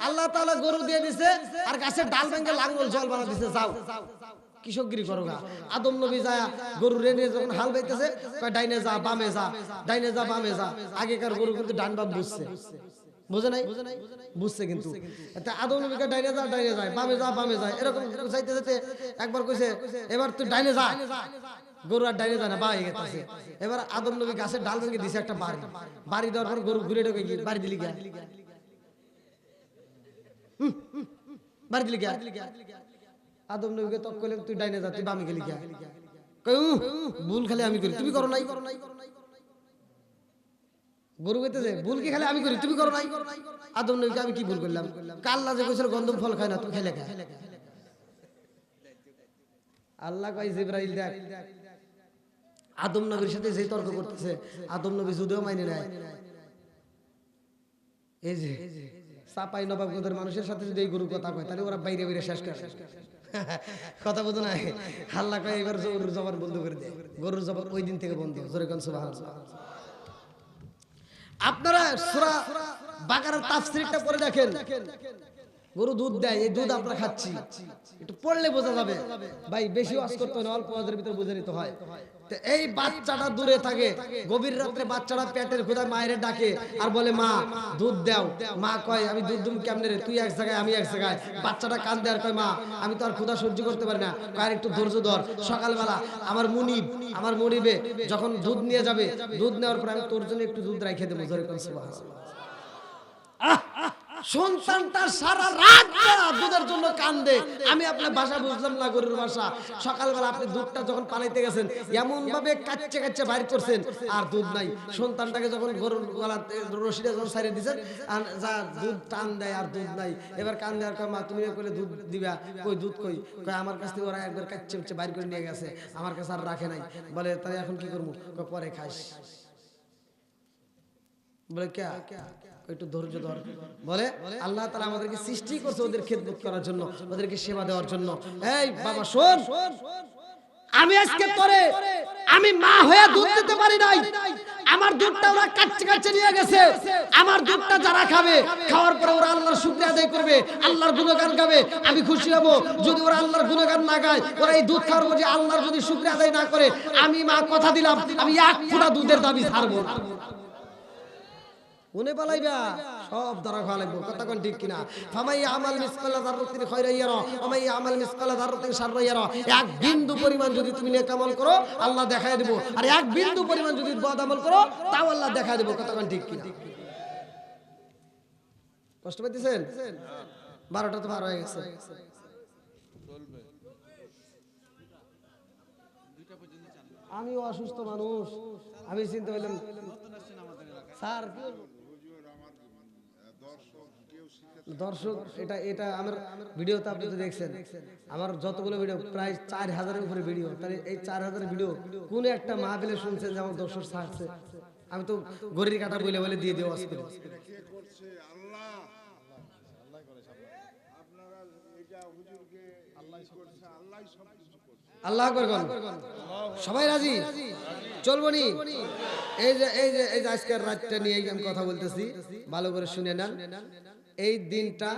আল্লাহ তাআলা গরু দিয়ে দিছে, আর গাছের ডাল ভেঙে লাঙ্গল জল বানা দিছে, যাও কৃষকগিরি করো গা। আদম নবী যায় গরু রেনে যখন হাল বাইতেছে, কয় ডাইনে যা বামে যা, ডাইনে যা বামে যা। আগেকার গরু কিন্তু ডান বাম বুঝছে, বুঝে নাই? বুঝছে কিন্তু। আদম নবীকে ডাইনে যা ডাইনে যায়, বামে যা বামে যায়, এরকম যাইতে যেতে একবার কইছে এবার তুই ডাইনে যা, গরু আর ডাইনে যায় না, বাই গেছে। এবার আদম নবী গাছের ডাল ভেঙে দিছে একটা বাড়ি, বাড়ি দেওয়ার পর গরু ঘুরে ঢোকে, কি বাড়ি দিলি গা, বাড়ি দিলি গা। আদম নবীকে তক করলেন তুই ডাইনে যা, তুই বামে গেলি গা। ভুল খালি আমি করি, তুমি করো নাই। গরু কইতেছে ভুল কি খালি আমি করি, তুমি করো নাই। আদম নবীকে আমি কি ভুল করলাম? আল্লাহ যে কইছিল গন্ধম ফল খায় না, তুই খেলে খা। আল্লাহ কয় জিবরাইল দেখ, আদম নবীর সাথে যে তর্ক করতেছে, আদম নবী যদিও মাইনে নেয়, এই যে চাপাই নবাবগঞ্জের মানুষের সাথে যদি এই গরু কথা কয়, তাহলে ওরা বাইরে বাইরে শেষ করে। কথা বুঝো না? আল্লাহ কয় এবার গরুর জবান বন্ধ করে দেয়, গরুর জবান ওই দিন থেকে বন্ধ। জোরে কোন সুবহানাল্লাহ। আপনারা সূরা বাকারার তাফসীরটা পড়ে দেখেন, গরু দুধ দেয়, এই দুধ আমরা খাচ্ছি, একটু পড়লে বোঝা যাবে। ভাই বেশি ওয়াজ করতে হয় না, অল্প ওয়াজের ভিতরে বুঝে নিতে হয়। তো এই বাচ্চাটা দূরে থাকে, গভীর রাত্রে বাচ্চাটা পেটের ক্ষুধায় মায়ের ডাকে আর বলে মা দুধ দাও। মা কয় আমি দুধ দুম কেমনে রে, তুই এক জায়গায় আমি এক জায়গায়। বাচ্চাটা কান্দে আর কয় মা আমি তো আর ক্ষুধা সহ্য করতে পারি না, কয় একটু ধৈর্য ধর, সকালবেলা আমার মুনিবে যখন দুধ নিয়ে যাবে, দুধ নেওয়ার পর আমি তোর জন্য একটু দুধ রাইখে দেবো। জোরে কোন সুবহানাল্লাহ। সন্তানটা সারা রাত দুধের জন্য কান্দে। আমি আপনার ভাষা বুঝলাম না, গরুর ভাষা। সকালবেলা আপনি দুধটা যখন পালাইতে গেছেন, এমন ভাবে কাচ্চে কাচ্চে বাইর করছেন, আর দুধ নাই। সন্তানটাকে যখন গরুর গলাতে রশিটা যখন ছাড়িয়ে দিয়েছেন, যা দুধ টান দেয় আর দুধ নাই। এবার কান দেওয়ার কয় মা তুমি কইলে দুধ দিবা, কই দুধ কই? কয় আমার কাছ থেকে ওরা একবার কাচ্চে কাচ্চে বাইর করে নিয়ে গেছে, আমার কাছে আর রাখে নাই। বলে তাই এখন কি করবো? পরে খাইস। বলে কে? একটু ধৈর্য ধর। বলে আল্লাহ তাআলা আমাদেরকে সৃষ্টি করছে ওদের খেদমত করার জন্য, ওদেরকে সেবা দেওয়ার জন্য। এই বাবা শোন, আমি আজকে তোরে আমি মা হয়ে দুধ দিতে পারি নাই, আমার দুধটা ওরা কাচ্চে কাচ্চে নিয়ে গেছে। আমার দুধটা যারা খাবে, খাওয়ার পরে ওরা আল্লাহর শুকরিয়া আদায় করবে, আল্লাহর গুণগান গাবে, আমি খুশি হব। যদি ওরা আল্লাহর গুণগান না গায়, ওরা এই দুধ খাওয়ার পরে আল্লাহর যদি শুকরিয়া আদায় না করে, আমি মা কথা দিলাম আমি এক ফোঁটা দুধের দাবি ছাড়বো না। উনি বলাইবা সব ধরা খাওয়া লাগবে। কথা কোন ঠিক কিনা? ফামাই আমাল মিসকালা যাররাতিন খায়রান ইয়ারা ওয়া মাই আমাল মিসকালা যাররাতিন শাররান ইয়ারা। এক বিন্দু পরিমাণ যদি তুমি নেক আমল করো, আল্লাহ দেখায় দেব, আর এক বিন্দু পরিমাণ যদি বদ আমল করো, তাও আল্লাহ দেখায় দেব। কথা কোন ঠিক কিনা? কষ্ট পাইতেছেন? 12টা তো পার হয়ে গেছে। আমি অসুস্থ মানুষ, আমি চিন্তা করলাম স্যার দর্শক এটা আমার ভিডিওতে আপনি তো দেখছেন, আমার যতগুলো ভিডিও প্রায় 4000-এর উপরে ভিডিও। তাহলে এই 4000 ভিডিও কোন একটা মাহফিলে শুনছেন যে আমার দর্শক ছাড়ছে? আমি তো গড়ির কাটা বলে বলে দিয়ে দেওয়া আজকে। আল্লাহ আকবার বল। সবাই রাজি? চলবো নি? এই যে আজকের রাতটা নিয়ে আমি কথা বলতেছি, ভালো করে শুনে নেন। এই দিনটা,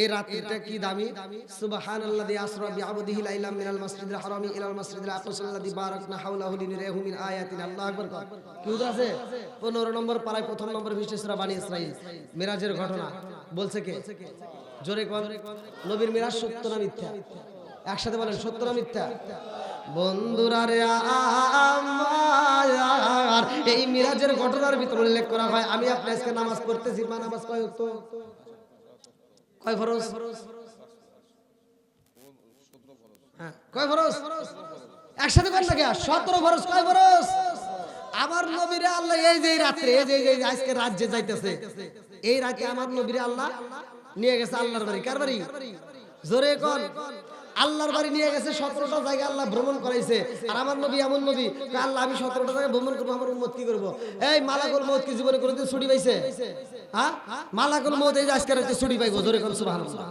এই রাতটা কি দামি! সুবহানাল্লাযী আসরা বিআবদিহি লাইলাম মিনাল মাসজিদিল হারামি ইলাল মাসজিদিল আকসাল্লাযী বারাকনা হাওলাহু লিনুরিয়াহু মিন আয়াতিনা। আল্লাহু আকবার। কি উত্তর আছে? 15 নম্বর পারায় প্রথম নম্বর পৃষ্ঠা সূরা বানী ইসরাঈল, মিরাজের ঘটনা বলছে কে? জোরে কোন? নবীর মিরাজ সত্য না মিথ্যা? একসাথে বলেন, সত্য না মিথ্যা? বন্ধুরা রে আমার, এই মিরাজের ঘটনার ভিতরে উল্লেখ করা হয়, আমি আপনি আজকে নামাজ পড়তেছি, মা নামাজ কয় ওয়াক্ত? কয় ফরজ? হ্যাঁ, কয় ফরজ? একসাথে বল না কে? 17 ফরজ। কয় ফরজ? আমার নবীরে আল্লাহ এই যে রাত্রে এই যে আজকে রাজ্যে যাইতেছে এই রাতে আমার নবীরে আল্লাহ নিয়ে গেছে আল্লাহর বাড়ি। কার বাড়ি? জোরে কোন। আল্লাহর বাড়ি নিয়ে গেছে। 17টা জায়গা আল্লাহ ভ্রমণ করাইছে। আর আমার নবী এমন নবী, আল্লাহ আমি 17টা জায়গা ভ্রমণ করবো, আমার উম্মত কি করবো? এই মালাকুল মউত কি জীবনে কোনোদিন ছুটি পাইছে? হ্যাঁ, মালাকুল মউত এই যে আজকে রাতে ছুটি পাইবো। জোরে কোন সুবহানাল্লাহ।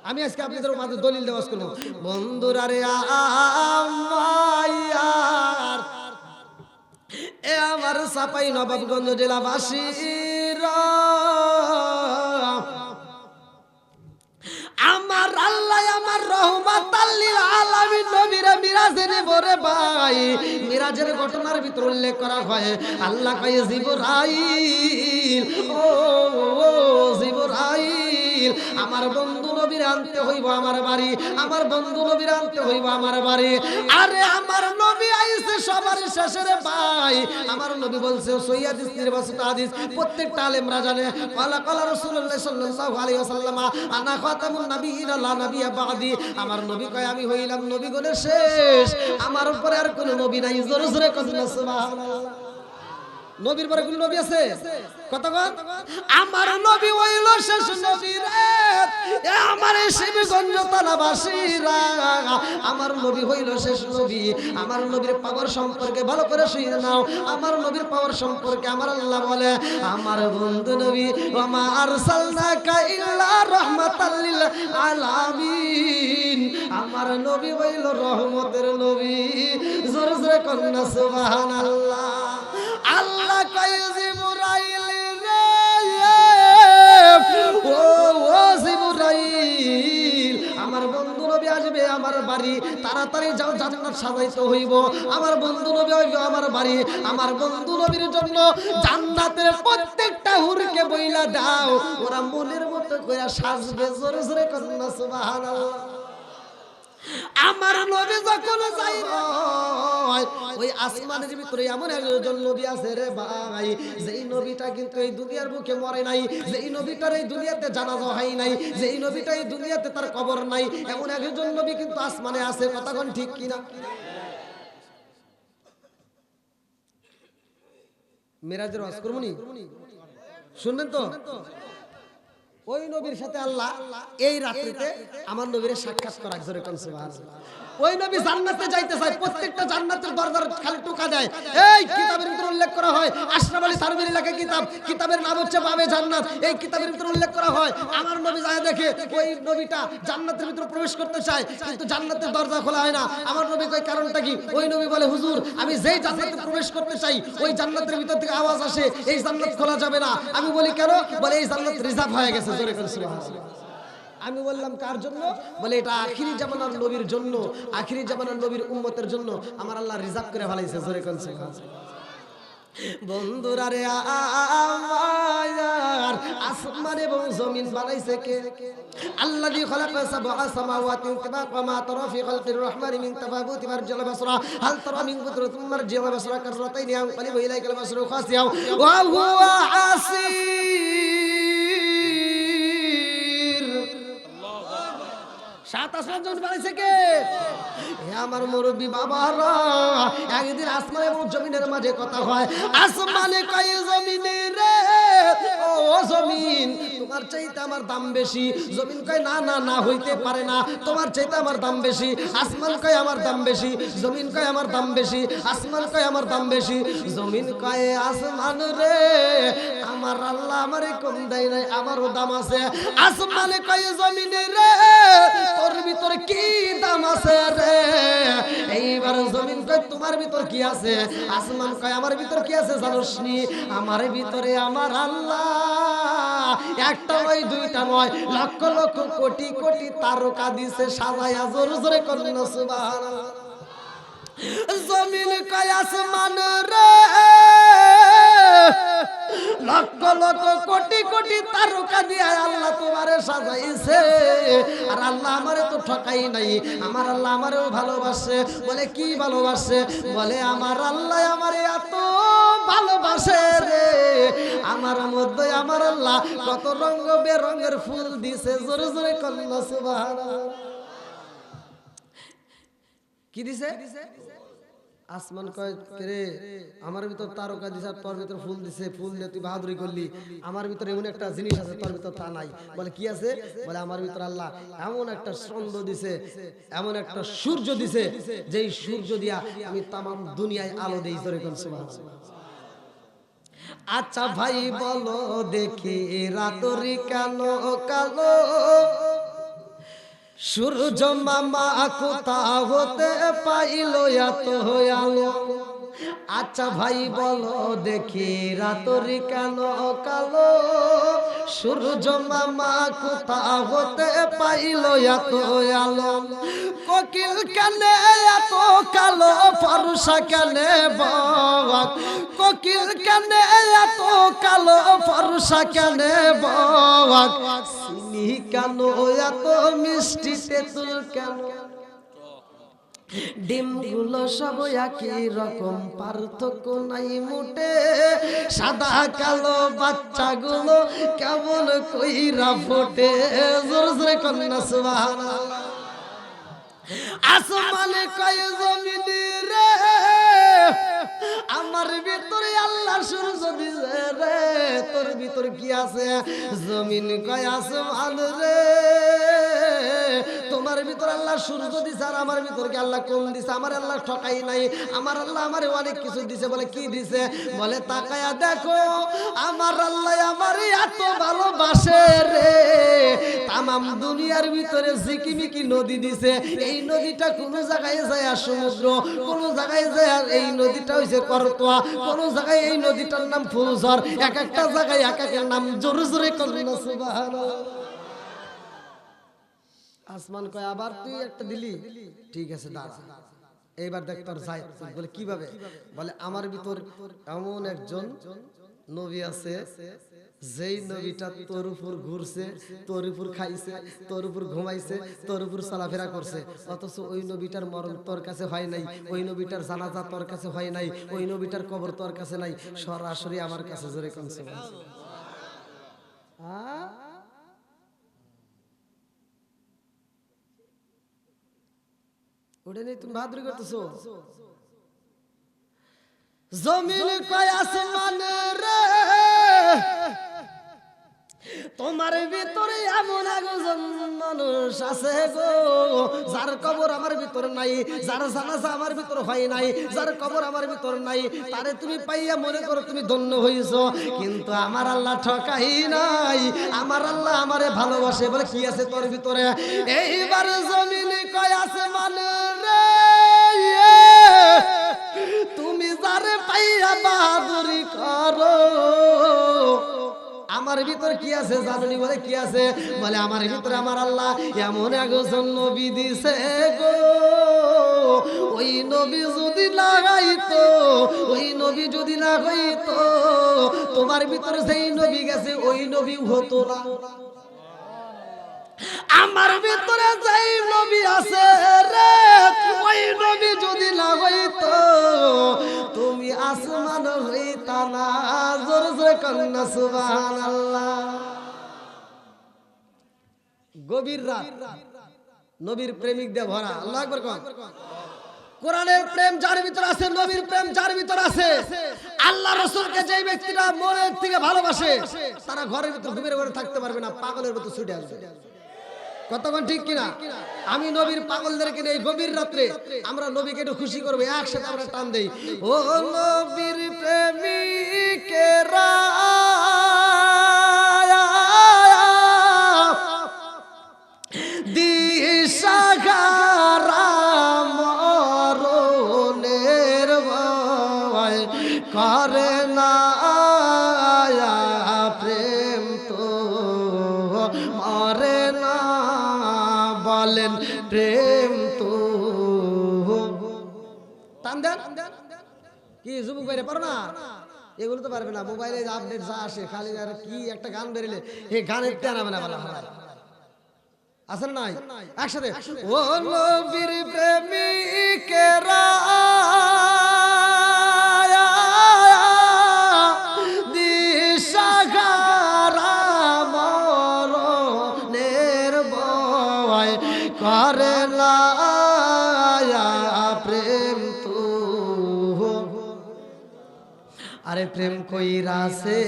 আমি আজকে আপনাদের মাঝে দলিল দেওয়া করবো। বন্ধুরা রে আমার, এ আমার চাপাই নবাবগঞ্জ জেলাবাসীর, আমার আল্লাহ আমার রহমাতাল লিল আলামিন নবীরে মিরাজে নিবরে ভাই। মিরাজের ঘটনার ভিতর উল্লেখ করা হয়, আল্লাহ কয় জিবরাইল, ও জিবরাইল, আমার বন্ধু নবীর আনতে হইব আমার বাড়ি, আমার বন্ধু নবীর আনতে হইব আমার বাড়ি। আরে আমার নবী আইছে সবার শেষে রে ভাই। আমার নবী বলছে সহিহ নির্বাচিত হাদিস, প্রত্যেকটা আলেমরা জানে, ক্বালা ক্বালা রাসূলুল্লাহ সাল্লাল্লাহু আলাইহি ওয়াসাল্লাম আনা খাতামুন নাবিয়্যিন লা নাবিয়্যা বা'দি। আমার নবী কয় আমি হইলাম নবীগণের শেষ, আমার উপরে আর কোনো নবী নাই। জোরে জোরে কইনা সুবহানাল্লাহ। নবীর পরে কোন নবী আছে? কতক্ষণ? আমার নবী হইল শেষ নবী রে। আমার শিবগঞ্জ থানাবাসীরা, আমার নবী হইল শেষ নবী। আমার নবীর পাওয়ার সম্পর্কে ভালো করে শুনে নাও। আমার নবীর পাওয়ার সম্পর্কে আমার আল্লাহ বলে, আমার বন্ধু নবী, ওয়া মা আরসালনাকা ইল্লা রাহমাতাল লিল আলামিন। আমার নবী হইল রহমতের নবী। জোরে জোরে কন্না সুবহানাল্লাহ। আল্লাহ কয় জিবরাইল রে, ও জিবরাইল, আমার বন্ধু নবী আসবে আমার বাড়ি, তাড়াতাড়ি যাও, জান্নাত সাজাইতে হইব। আমার বন্ধু নবী হইবে আমার বাড়ি, আমার বন্ধু নবীর জন্য জান্নাতের প্রত্যেকটা হুরকে বইলা দাও, ওরা মনের মতো করে সাজবে। জোরে জোরে কন্না সুবহানাল্লাহ। আমার নবী যখন যাই ওই আসমানের ভিতরে এমন একজন নবী আছে রে ভাই, যেই নবীটা কিন্তু এই দুনিয়ার বুকে মরে নাই, যেই নবীটার এই দুনিয়াতে জানাজা হয় নাই, যেই নবীটা এই দুনিয়াতে তার কবর নাই, এমন একজন নবী কিন্তু আসমানে আছে। কথা কোন ঠিক কিনা? মিরাজের ওয়াজ করবনি, শুনবেন তো? ওই নবীর সাথে আল্লাহ এই রাত্রিতে আমার নবীরে সাক্ষাৎ করা। জোরে কোন সুবহানাল্লাহ। ওই নবী জান্নাতে যাইতে চায়, প্রত্যেকটা জান্নাতের দরজার খালি টোকা দেয়। এই কিতাবের ভিতরে উল্লেখ করা হয়, আশরাফ আলী থানভীর লেখা কিতাব, কিতাবের নাম হচ্ছে বাবে জান্নাত। এই কিতাবের ভিতরে উল্লেখ করা হয়, আমার নবী যায় দেখে ওই নবীটা জান্নাতের ভিতরে প্রবেশ করতে চায়, কিন্তু জান্নাতের দরজা খোলা হয় না। আমার নবী কয় কারণটা কি? ওই নবী বলে, হুজুর আমি যেই জান্নাতে প্রবেশ করতে চাই ওই জান্নাতের ভিতর থেকে আওয়াজ আসে, এই জান্নাত খোলা যাবে না। আমি বলি কেন? বলে এই জান্নাত রিজার্ভ হয়ে গেছে। জোরে করে সুবহানাল্লাহ। আমি বললাম কার জন্য? বলে এটা আখিরি জামানার নবীর জন্য, আখিরি জামানার নবীর উম্মতের জন্য আমার আল্লাহ রিজার্ভ করে ফেলাইছে। জোরে কোন সুবহানাল্লাহ। বন্ধুরা রে আমার, আসমান এবং জমিন বানাইছে কে? আল্লাযী খালাকা সাবআ সামাওয়াতি তিবাকা মা তারা ফি খালকির রহমানি মিন তাফাবুতি মারজিল বাসরা হাল তারা মিন কুদরাতিন মারজিল বাসরা কাররাতাইনি আনকালিবু ইলাইকাল বাসরু খাসিয়া ওয়া হুয়া আসির। সাত আসমান জমিন বানাইছে কে? হে আমার মুরব্বী বাবারা, একদিন আসমান এবং জমিনের মাঝে কথা হয়। আসমানে কয় জমিনে রে, ও জমিন তোমার চাইতে আমার দাম বেশি। জমিন কয় না না না, হইতে পারে না, তোমার চাইতে আমার দাম বেশি। আসমান কয় আমার দাম বেশি, জমিন কয় আমার দাম বেশি, আসমান কয় আমার দাম বেশি। জমিন কয় আসমান রে, আমার আল্লাহ আমারে কম দেয় নাই, আমারও দাম আছে। আসমানে কয় জমিনে রে, তোর ভিতরে কি দাম আছে রে? এইবার জমিন কয় তোমার ভিতর কি আছে? আসমান কয় আমার ভিতর কি আছে জানোস নি? আমার ভিতরে আমার আল্লাহ একটা নয়, দুইটা নয়, লক্ষ লক্ষ কোটি কোটি তারকা দিছে সাজায়া। জোরে জোরে করুন সুবহানাল্লাহ। জমিন কয় আসমান রে, লক্ষ লক্ষ কোটি কোটি তারকা দিয়ে আল্লাহ তোমারে সাজাইছে। আর আল্লাহ আমারে তো ঠকাই নাই, আমার আল্লাহ আমারেও ভালোবাসে। বলে কি ভালোবাসে? বলে আমার আল্লাহ আমারে এত ভালোবাসে রে, আমার মধ্যে আমার আল্লাহ কত রঙ বেরঙের ফুল দিছে। জোরে জোরে কন্না সুবহানাল্লাহ। কি দিছে? আসমান কয় রে আমার ভিতর তারকা দিছে আর তোর ভিতর ফুল দিছে, ফুল দিয়ে তুই বাহাদুরি করলি, আমার ভিতরে এমন একটা জিনিস আছে তোর ভিতর তা নাই। বলে কি আছে? বলে আমার ভিতর আল্লাহ এমন একটা চন্দ্র দিছে, এমন একটা সূর্য দিছে, যেই সূর্য দিয়া আমি তামাম দুনিয়ায় আলো দেই। জোরে কোন সুবহানাল্লাহ। আচ্ছা ভাই বলো দেখি রাতরি কেন কালো, সূর্য মামা কোথা হতে পাইল এত আলো? আচ্ছা ভাই বলো দেখি রাতরি কেন কালো, সূর্য মামা কোথা হতে পাইল এত আলো? কোকিল কেনে এত কালো, ফর্সা কেনে বক, কোকিল কেনে এত কালো, ফর্সা কেনে বক, চিনি কেন এত মিষ্টি, তেঁতুল কেন? ডিমগুলো সব একই রকম, পার্থক্য নাই মোটে, সাদা কালো বাচ্চাগুলো কেমন কইরা ফোটে। জোর জোরে কন্যা সুবহানাল্লাহ। আসমানে কয় জমিনে রে, আমার ভিতরে আল্লাহ সূর্য দিছে রে, তোর ভিতর কি আছে? জমিন কয় আসমান রে, তোমার ভিতর আল্লাহ সূর্য দিছে আর আমার ভিতর কি আল্লাহ কম দিছে? আমার আল্লাহ ঠকাই নাই, আমার আল্লাহ আমারে অনেক কিছু দিছে। বলে কি দিছে? বলে তাকায়া দেখো আমার আল্লাহ আমার এত ভালোবাসে রে, তামাম দুনিয়ার ভিতরে ঝিকিমিকি নদী দিছে। এই নদীটা কোন জায়গায় যায় সমুদ্র, কোন জায়গায় যায় এই নদীটা হইছে করতোয়া, কোন জায়গায় এই নদীটার নাম ফুলঝড়, এক একটা জায়গায় এক এক নাম। জোরে জোরে কন্যা সুবহানাল্লাহ। আসমান কয় আবার তুই একটা দিলি, ঠিক আছে দাঁড়া, এইবার দেখ তোর যায়। বলে কিভাবে? বলে আমার ভিতর এমন একজন নবী আছে, যেই নবীটা তোর উপর ঘুরছে, তোর উপর খাইছে, তোর উপর ঘুমাইছে, তোর উপর চলাফেরা করছে, অথচ ওই নবীটার মরণ তোর কাছে হয় নাই, ওই নবীটার জানাজা তোর কাছে হয় নাই, ওই নবীটার কবর তোর কাছে নাই, সরাসরি আমার কাছে। জোরে কোন সুবহানাল্লাহ। ওটা নেই তুমি বাহাদুরি করতেছো। জমিন কয় আসমান রে, তোমার ভিতরে এমন একজন মানুষ আছে গো, যার কবর আমার ভিতর নাই, যার জানাজা আমার ভিতর হয় নাই, যার কবর আমার ভিতর নাই, তারে তুমি পাইয়া মনে করো তুমি ধন্য হইছো। কিন্তু আমার আল্লাহ ঠকাই নাই, আমার আল্লাহ আমারে ভালোবাসে। বলে কি আছে তোর ভিতরে? এইবার জমিন কয় আসমান রে, তুমি যারে পাইয়া বাহাদুরি করো, আমার ভিতর কি আছে জানুনি? বলে কি আছে? বলে আমার ভিতরে আমার আল্লাহ এমন একজন নবী দিছে গো, ওই নবী যদি লাগাইতো, ওই নবী যদি না হইতো, তোমার ভিতরে যেই নবী গেছে ওই নবী হতো না। আমার ভিতরে যেই নবী আছে রে, ওই নবী যদি না হইতো, তুমি আসমান হইতা না। জোরে জোরে কন্যা সুবহানাল্লাহ। গভীর রাত, নবীর প্রেমিক দিয়ে ভরা। আল্লাহু আকবার কোন। কোরআনের প্রেম যার ভিতর আছে, নবীর প্রেম যার ভিতর আছে, আল্লাহ রাসূলকে যেই ব্যক্তিরা মনের থেকে ভালোবাসে, তারা ঘরের ভিতর ঘুমের ঘরে থাকতে পারবে না, পাগলের মতো ছুটে আসবে। কতক্ষণ ঠিক কিনা? আমি নবীর পাগলদেরকে এই গভীর রাত্রে আমরা নবীকে একটু খুশি করবো, একসাথে আমরা টান দেই। ও নবীর প্রেমিকেরা দিশাহারা মরণের ভয় করে না, প্রেম তো মরে না, বলেন প্রেম তো। টান দেন কি যুবক বাইরে পারো না? এগুলো তো পারবে না। মোবাইলে আপডেট যা আসে, খালি আর কি একটা গান বেরোলে এই গানের টান হবে না বলা হয়। আসলে নাই একসাথে। ও নবীর প্রেমিকেরা দিশাহারা মরণের ভয় করে না, প্রেম তো প্রেম কইরাছে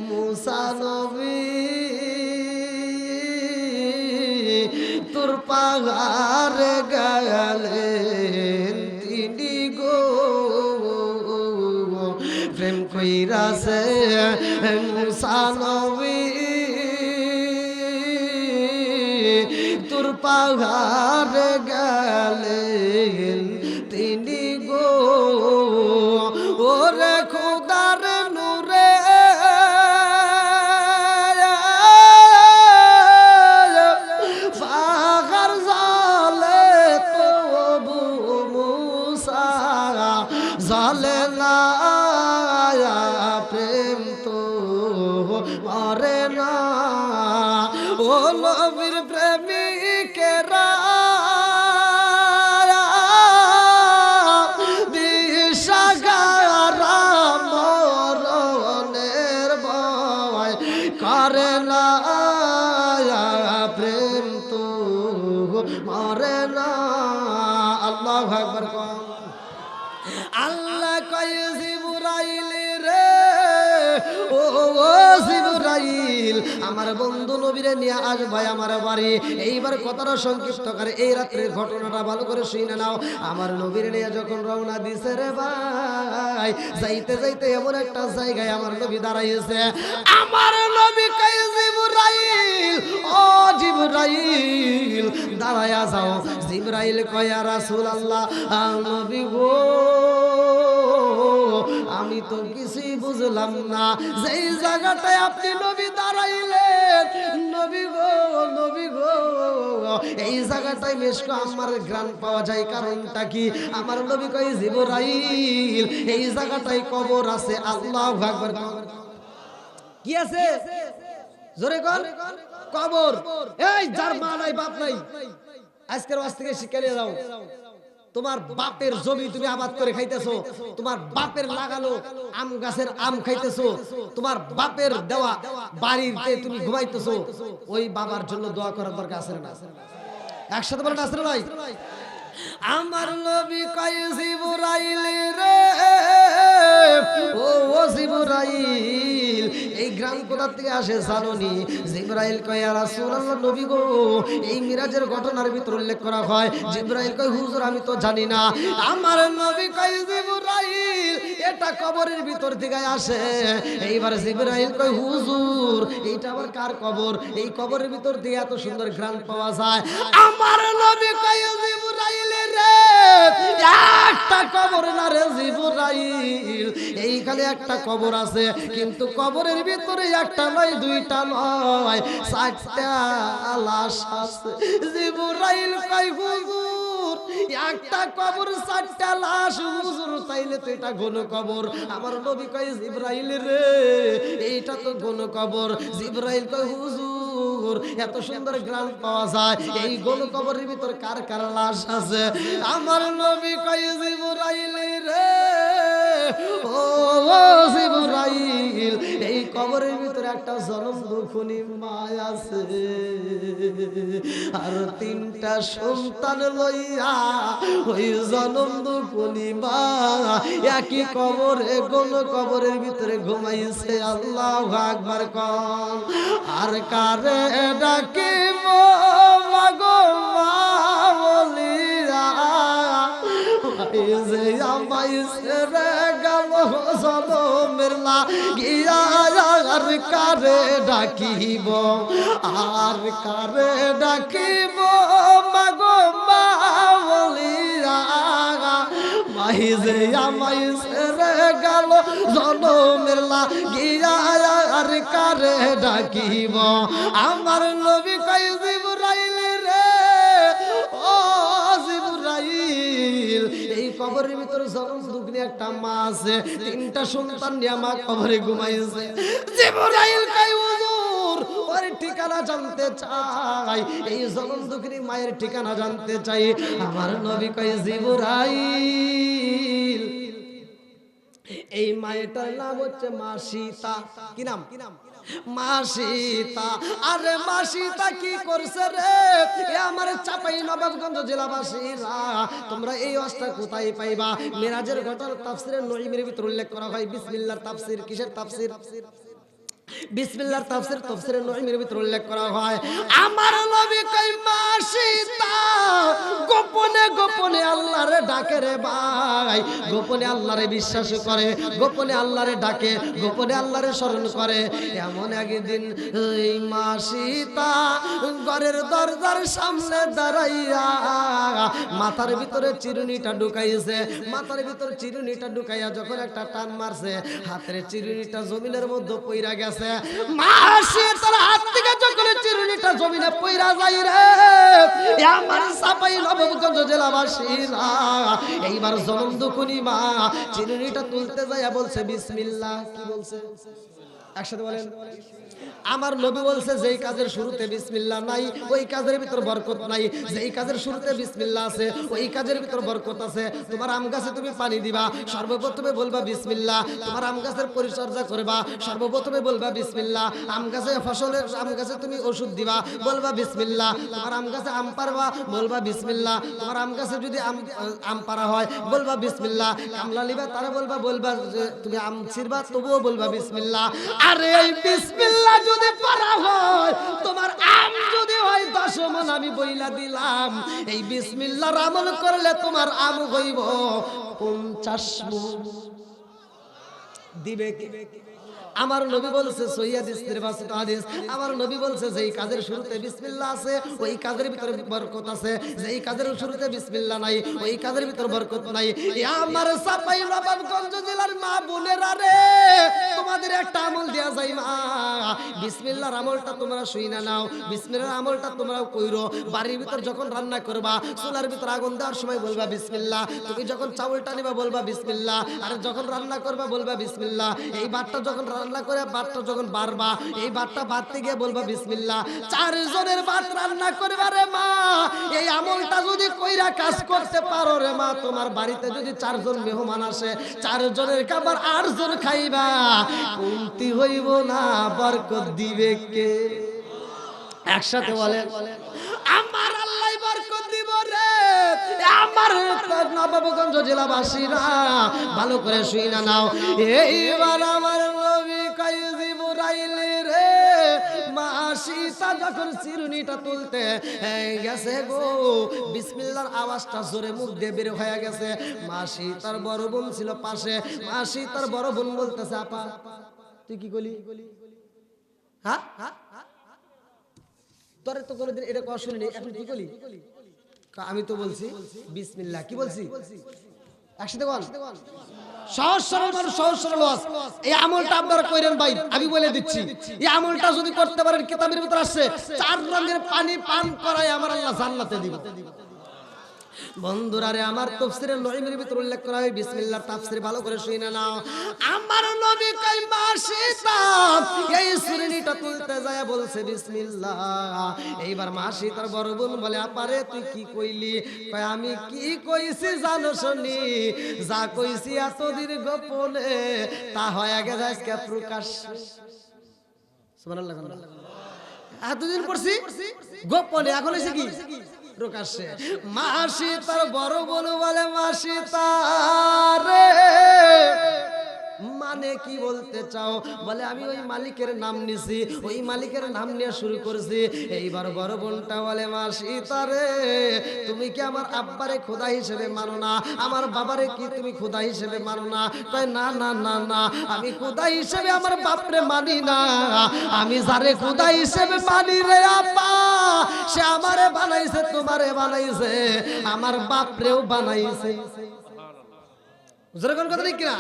মুসা নবী তোর পাহাড়ে গেলেন তিনি গো প্রেম কইরাছে মুসা নবী তোর পাহাড়ে গেলেন তিনি গো ওরে খোদার নূরে পাহাড় জালে তবু মুসা জালে না প্রেম তো মরে না ও নবীর প্রেমিকেরা দিশাহারা মরণের ভয় করে না প্রেম তো মরে না আল্লাহু আকবার আল্লাহ কয় জিবরাইল রে ও জিবরাইল আমার বন্ধু নবীরে নিয়ে আসবে আমার বাড়ি এইবার কথাটা সংক্ষিপ্ত করে এই রাত্রির ঘটনাটা ভালো করে শুনে নাও আমার নবীরে নিয়ে যখন রওনা দিছে রে ভাই যাইতে যাইতে এমন একটা জায়গায় আমার নবী দাঁড়াইছে আমার নবী কয় জিবরাইল ও জিবরাইল দাঁড়ায়া যাও জিবরাইল কয় ইয়া রাসূলুল্লাহ নবী গো আমি তো কিছুই বুঝলাম না যেই জায়গাটায় আপনি নবী দাঁড়াইলেন নবী গো এই জায়গাটায় মেশকো আমার গ্রান পাওয়া যায় কারণটা কি আমার নবী কয় জিবরাইল এই জায়গাটায় কবর আছে আল্লাহু আকবার কি আছে জোরে কর কবর এই যার মা নাই বাপ নাই আজকের ওয়াজ থেকে শিক্ষা নিয়ে যাও তোমার বাপের জমি তুমি আবাদ করে খাইতেছো তোমার বাপের লাগানো আম গাছের আম খাইতেছো তোমার বাপের দেওয়া বাড়িতে তুমি ঘুমাইতেছো ওই বাবার জন্য দোয়া করার দরকার আছে না একসাথে বলেন আছে না ভাই আমার নবী কয় জিবরাইল রে ও জিবরাইল এই গ্রাম কোথা থেকে আসে জানোনি জিবরাইল কয় ইয়া রাসূলুল্লাহ নবী গো এই মিরাজের ঘটনার ভিতর উল্লেখ করা হয় জিবরাইল কয় হুজুর আমি তো জানি না আমার নবী কয় জিবরাইল এটা কবরের ভিতর থেকে আসে এইবার জিবরাইল কয় হুজুর এইটা আবার কার কবর এই কবরের ভিতর দিয়ে এত সুন্দর ঘ্রাণ পাওয়া যায় আমার নবী কয় জিবরাইল রে একটা কবর না রে জিবরাইল এইখানে একটা কবর আছে কিন্তু কবরের ভিতরে একটা নয় দুইটা নয় চারটা লাশ আছে জিবরাইল কয় হুজুর একটা কবর চারটা লাশ হুজুর তাইলে তো এটা ঘন কবর আমার নবী কয় জিবরাইল রে এইটা তো ঘন কবর জিবরাইল কয় হুজুর এত সুন্দর গ্রাম পাওয়া যায় এই ঘন কবরের ভিতর কার কার লাশ আছে আমার নবী কয় জিবরাইল রে ও জিবরাইল এই কবরের ভিতরে একটা জনম দুঃখনী মা আছে আর তিনটা সন্তান লইয়া ওই জনম দুঃখনী মা একই কবরে কোন কবরের ভিতরে ঘুমাইছে আল্লাহু আকবার কম আর কারে ডাকিব মাগো মা বলিরা যে আমাইছে রে গেল জনমের লাগিয়া আর কারে ডাকিব মাগো মা বলিরা মাই যে আমাইছে রে গেল জনমের লাগিয়া আর কারে ডাকিব আমার নবী কয় জিবরাইল রে ও জিবরাইল এই কবরের ভিতরে জনম দুঃখী একটা মা আছে তিনটা সন্তান নিয়ে মা কবরে ঘুমাইছে জিবরাইল কয় হুজুর ওর ঠিকানা জানতে চাই এই জনম দুঃখী মায়ের ঠিকানা জানতে চাই আমার নবী কয় জিবরাইল এই মায়েটার নাম হচ্ছে মা সীতা। কি নাম? মা সীতা। আরে মা সীতা কি করছে রে এ আমার চাপাই নবাবগঞ্জ জেলাবাসীরা? তোমরা এই অবস্থা কোথায় পাইবা? মেরাজের ঘটনার তাফসিরে নঈমের ভিতর উল্লেখ করা হয়। বিসমিল্লাহর তাফসির। কিসের তাফসির? বিসমিল্লাহর তাফসির। তাফসিরে নঈমের ভিতর উল্লেখ করা হয় আমার নবী কই মা সীতা গোপনে গোপনে আল্লাহরে ডাকে রে ভাই, গোপনে আল্লাহরে বিশ্বাস করে, গোপনে আল্লাহরে ডাকে, গোপনে আল্লাহরে স্মরণ করে। এমন একদিন এই মা সীতা ঘরের দরজার সামনে দাঁড়াইয়া মাথার ভিতরে চিরুনিটা ঢুকাইছে। মাথার ভিতরে চিরুনিটা ঢুকাইয়া যখন একটা টান মারছে, হাতের চিরুনিটা জমিনের মধ্যে পইরা গেছে। মা সীতার হাত থেকে যখন চিরুনিটা জমিনে পইরা যায় রে আমার চাপাই নবাবগঞ্জ জেলাবাসীরা এইবার জনম দুকুনি মা চিরুনিটা তুলতে যায় বলছে বিসমিল্লাহ। কি বলছে? একসাথে বলেন। আমার নবী বলছে যেই কাজের শুরুতে বিসমিল্লাহ নাই ওই কাজের ভিতর বরকত নাই, যেই কাজের শুরুতে বিসমিল্লাহ আছে ওই কাজের ভিতর বরকত আছে। তোমার আম গাছে তুমি পানি দিবা, সর্বপ্রথমে বলবা বিসমিল্লাহ। তোমার আম গাছের পরিচর্যা করবা, সর্বপ্রথমে বলবা বিসমিল্লাহ। আম গাছে ফসলের আম গাছে তুমি ওষুধ দিবা, বলবা বিসমিল্লাহ। তোমার আম গাছে আম পারবা, বলবা বিসমিল্লাহ। তোমার আম গাছে যদি আম পারা হয় বলবা বিসমিল্লাহ। কামলা লিবা তারা বলবা তুমি আম ছিড়বা তবুও বলবা বিসমিল্লাহ। আরে এই বিসমিল্লাহ যদি পারা হয়, তোমার আম যদি হয় 10 মণ, আমি বইলা দিলাম এই বিসমিল্লাহর আমল করলে তোমার আম হইব 50 মণ। দিবে কি? আমার নবী বলছে সহিহ হাদিসের বাসিত হাদিস, আমার নবী বলছে যেই কাজের শুরুতে বিসমিল্লাহ আছে ওই কাজের ভিতরে বরকত আছে, যেই কাজের শুরুতে বিসমিল্লাহ নাই ওই কাজের ভিতরে বরকত নাই। আমার চাপাই নবাবগঞ্জ জেলার মা বোনেরা রে, তোমাদের একটা আমল দেয়া যায় মা, বিসমিল্লাহর আমলটা তোমরা শুইনা নাও। বিসমিল্লাহর আমলটা তোমরাও কইরো। বাড়ির ভিতর যখন রান্না করবা, চুলার ভিতর আগুন দেওয়ার সময় বলবা বিসমিল্লাহ। তুমি যখন চাউলটা নিবা বলবা বিসমিল্লাহ। আর যখন রান্না করবা বলবা বিসমিল্লাহ। এই ভাতটা যখন রান্না করে ভাতটা যখন বাড়বা, এই ভাতটা বাড়তে গিয়ে বলবা বিসমিল্লাহ। 4 জনের ভাত রান্না করবা রে মা, এই আমলটা যদি কইরা কাজ করতে পারো রে মা, তোমার বাড়িতে যদি 4 জন মেহমান আসে, 4 জনের খাবার 8 জন খাইবা, কমতি হইব না, বরকত দিবে কে? একসাথে বলেন আমার আল্লাহ বরকত দিব রে। আমার নবাবগঞ্জ জেলাবাসীরা ভালো করে শুইনা নাও। এইবার আমার নবী কই জিবরাইল রে, মা সীতা যখন চিরুনিটা তুলতে গেছে গো, বিসমিল্লাহর আওয়াজটা জোরে মুখ দিয়ে বের হয়ে গেছে। মা সীতার বড় বোন ছিল পাশে। মা সীতার বড় বোন বলতেছে আপা তুই কি কইলি? হ্যাঁ তোরে তো কোনোদিন এটা কথা শুনিনি, এখন কি কইলি? আমি তো বলছি বিসমিল্লাহ। কি বলছি? একসাথে বল। সহজ সরল মানুষ, সহজ সরল ওয়াজ। এই আমলটা আপনারা কইরেন ভাই, আমি বলে দিচ্ছি। এই আমলটা যদি করতে পারেন, কিতাবের ভিতর আছে 4 রঙের পানি পান করায় আমার আল্লাহ জান্নাতে দিব। বন্ধুরা রে, আমার তাফসীরে নঈমের ভিতর উল্লেখ করা হয় বিসমিল্লাহর তাফসীর, ভালো করে শুনে নাও। আমার নবী কই মা সীতা এই চিরুনিটা তুলতে যায় বলছে বিসমিল্লাহ। এইবার মা সীতার বড় বোন বলে আপারে তুই কি কইলি? কয় আমি কি কইছি জানো শুনি, যা কইছি এতদিন গোপনে তা হয়ে গেছে আজকে প্রকাশ। সুবহানাল্লাহ। এতদিন পড়ছি গোপনে, এখন এসে কি প্রকাশ্যে। মা সীতার বড় বোন বলে মা সীতা রে, মানে কি বলতে চাও? বলে আমি ওই মালিকের নাম নিছি, ওই মালিকের নাম নিয়ে শুরু করছি। এইবার বড় বোনটা বলে মা সীতা রে, তুমি কি আমার আব্বারে খোদা হিসেবে মানো না? আমার বাবারে কি তুমি খোদা হিসেবে মানো না? কয় না না না না, আমি খোদা হিসেবে আমার বাপরে মানি না, আমি যারে খোদা হিসেবে মানি রে আপা, সে আমারে বানাইছে, তোমারে বানাইছে, আমার বাপরেও বানাইছে। যেরকম কথা ঠিক কিনা?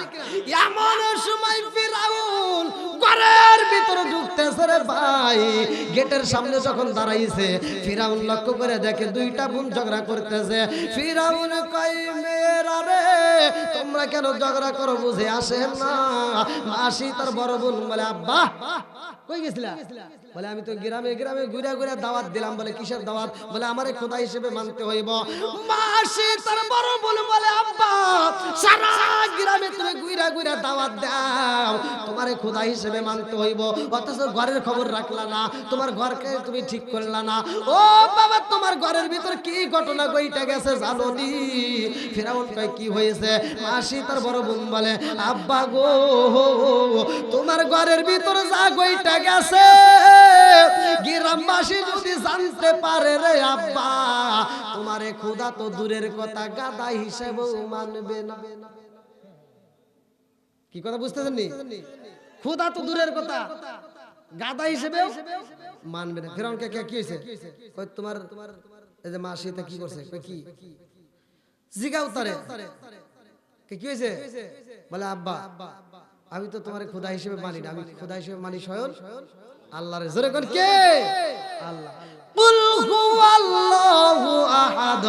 এমন সময় ফিরাউন ঘরের ভিতরে ঢুকতেছে রে ভাই। গেটের সামনে যখন দাঁড়াইছে, ফিরাউন লক্ষ্য করে দেখে 2টা বোন ঝগড়া করতেছে। ফিরাউন কই মেয়েরা রে, তোমরা কেন ঝগড়া করো বুঝে আসে না? মা সীতার বড় বোন বলে আব্বা কই গেছিলা? বলে আমি তো গ্রামে গ্রামে ঘুরে ঘুরে দাওয়াত দিলাম। বলে কিসের দাওয়াত? বলে আমারে খোদা হিসেবে মানতে হইব। মাসি তার বড় বোন বলে আব্বা সারা গ্রামে তুমি ঘুরে ঘুরে দাওয়াত দাও, তোমারে খোদা হিসেবে মানতে হইব, অথচ ঘরের খবর রাখলা না, তোমার ঘরকে তুমি ঠিক করলা না। ও বাবা তোমার ঘরের ভিতর কি ঘটনা ঘটে গেছে জানো নি? ফিরাউন কয় কি হয়েছে? মাসি তার বড় বোন বলে আব্বা গো তোমার ঘরের ভিতর যা ঘটে গেছে গ্রামবাসী যদি জানতে পারে রে আব্বা তোমারে খোদা তো দূরের কথা গাদা হিসেবেও মানবে না। কি কথা বুঝতেছেন নি? খোদা তো দূরের কথা গাদা হিসেবেও মানবে না। ফিরাউন কে কি হয়েছে? কই তোমার এই যে মাসি তা কি করছে? কই কি জিগাও তারে কি হয়েছে? বলে আব্বা আমি তো তোমার খোদা হিসেবে মানি না, আমি খোদা হিসেবে মানি স্বয়ং আল্লাহর। জোরে কোন কে? আল্লাহ। কুল হুয়াল্লাহু আহাদ।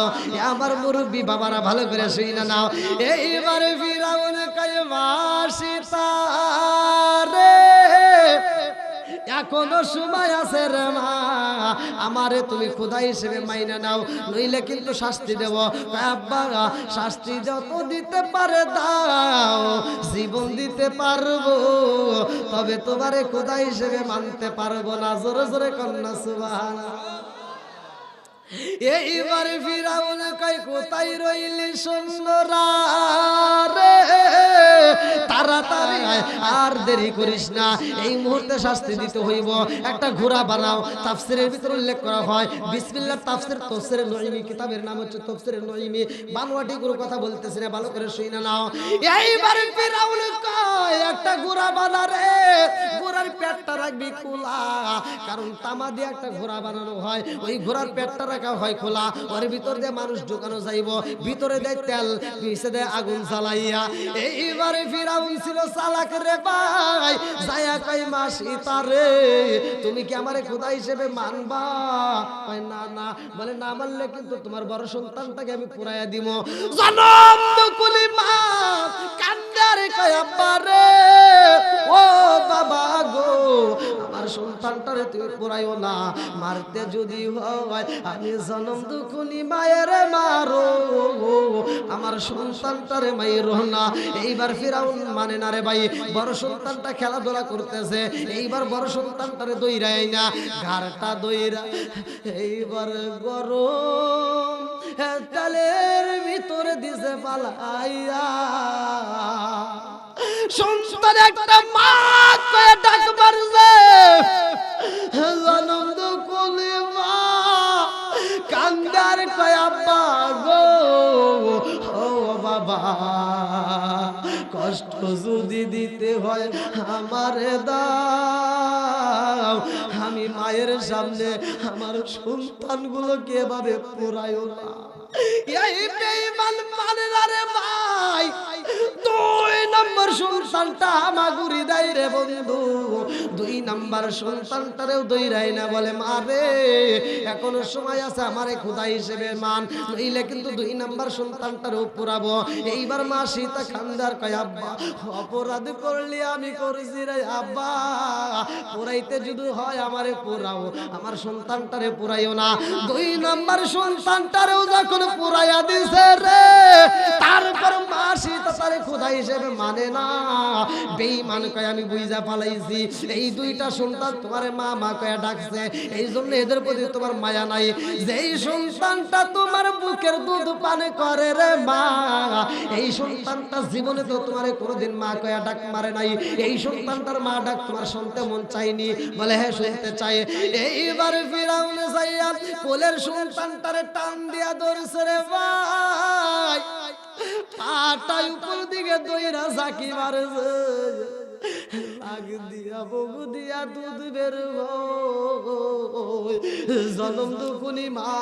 আমার মুরব্বি বাবারা ভালো করে শুনে নাও। এইবারে ফিরাউন কয় মাসি তারে এখনো সময় আছে রে মা, আমারে তুমি খোদা হিসেবে মাইনা নাও, নইলে কিন্তু শাস্তি দেব। আব্বা শাস্তি যত দিতে পারে দাও, জীবন দিতে পারবো, তবে তোমারে খোদা হিসেবে মানতে পারবো না। জোরে জোরে কন্যা সুবহানাল্লাহ। এইবারে ফিরাউন কয় কোথায় রইলি সুন্দরা রে, তাড়াতাড়ি আর দেরি করিস না, এই মুহূর্তে শাস্তি দিতে হইব। একটা ঘোড়া বানাও। তাফসিরের ভিতরে উল্লেখ করা হয় বিসমিল্লাহ তাফসির তাফসিরে নঈমি, কিতাবের নাম হচ্ছে তাফসিরে নঈমি। বানোয়াটি গুলো কথা বলতেছি না, ভালো করে শুনে নাও। এইবারে ফিরাউন কয় একটা ঘোড়া বানা রে, ঘোড়ার পেটটা রাখবি খোলা, কারণ তামা দিয়ে একটা ঘোড়া বানানো হয়, ওই ঘোড়ার পেটটা রাখা হয় খোলা, ওর ভিতর দিয়ে মানুষ ঢুকানো যাইব, ভিতরে দেয় তেল, পিছে দেয় আগুন জ্বালাইয়া। এইবারে ফিরাউন ছিল চালাক রে ভাই, যায়া কয় মাসি তারে তুমি কি আমারে খোদা হিসেবে মানবা? কয় না না। বলে না মানলে কিন্তু তোমার বড় সন্তানটাকে আমি পুরাইয়া দিব। জনম দুকুলি মা কান্দারে কয় আব্বা রে ও বাবা গো আমার সন্তানটারে তুমি পুরাইও না, মারতে যদি হয় আমি জনম দুকুনি মায়ের মারো, আমার সন্তানটারে মাইরো না। এইবার ফিরাউন মানে না রে ভাই, বড় সন্তানটা খেলাধুলা করতেছে, এইবার বড় সন্তানটারে দইরাই না, ঘাড়টা দইরা এইবার গরম তালের ভিতরে দিছে পালাইয়া। সন্তান একটা মা কয়ে ডাকবার যে জনম দুকুলি মা কান্দার কয় আব্বা গো ও বাবা কষ্ট যদি দিতে হয় আমারে দাও, আমি মায়ের সামনে আমার সন্তানগুলোকে এভাবে পুরাইও না। এই বেঈমান মানে না রে ভাই, 2 নম্বর সন্তানটা আমাগুরি দেয় রে বন্ধু, 2 নম্বর সন্তানটারেও দইরাই না। বলে মারে এখনো সময় আছে, আমারে খোদা হিসেবে মান, নইলে কিন্তু 2 নম্বর সন্তানটারেও পুরাবো। এইবার মা সীতা খান্দার কয় আব্বা অপরাধ করলি আমি করেছি রে আব্বা, পুরাইতে যদি হয় আমারে পুরাও, আমার সন্তানটারে পুরাইও না। 2 নম্বর সন্তানটারেও যখন পুরাইয়া দিছে রে, তারপর মা সীতা তারে খোদা হিসেবে মানে না, বেঈমান কয় আমি বুঝা পালাইছি এই 2টা সন্তান তোমারে মা মা কয়ে ডাকছে, এই জন্য এদের প্রতি তোমার মায়া নাই। যেই সন্তানটা তোমার বুকের দুধ পান করে রে মা, এই সন্তানটা জীবনে তো তোমারে কোনোদিন মা কয়ে ডাক মারে নাই, এই সন্তানটার মা ডাক তোমার শুনতে মন চাইনি? বলে হ্যাঁ শুনতে চাই। এইবার ফিরাউন যাইয়া কোলের সন্তানটারে টান দিয়া ধরছে রে ভাই, পাটাই উপর দিকে দইরা ঝাঁকি মারছে, লাগ দিয়া বগু দিয়া দুধ বের হয়। জনম দুকুনি মা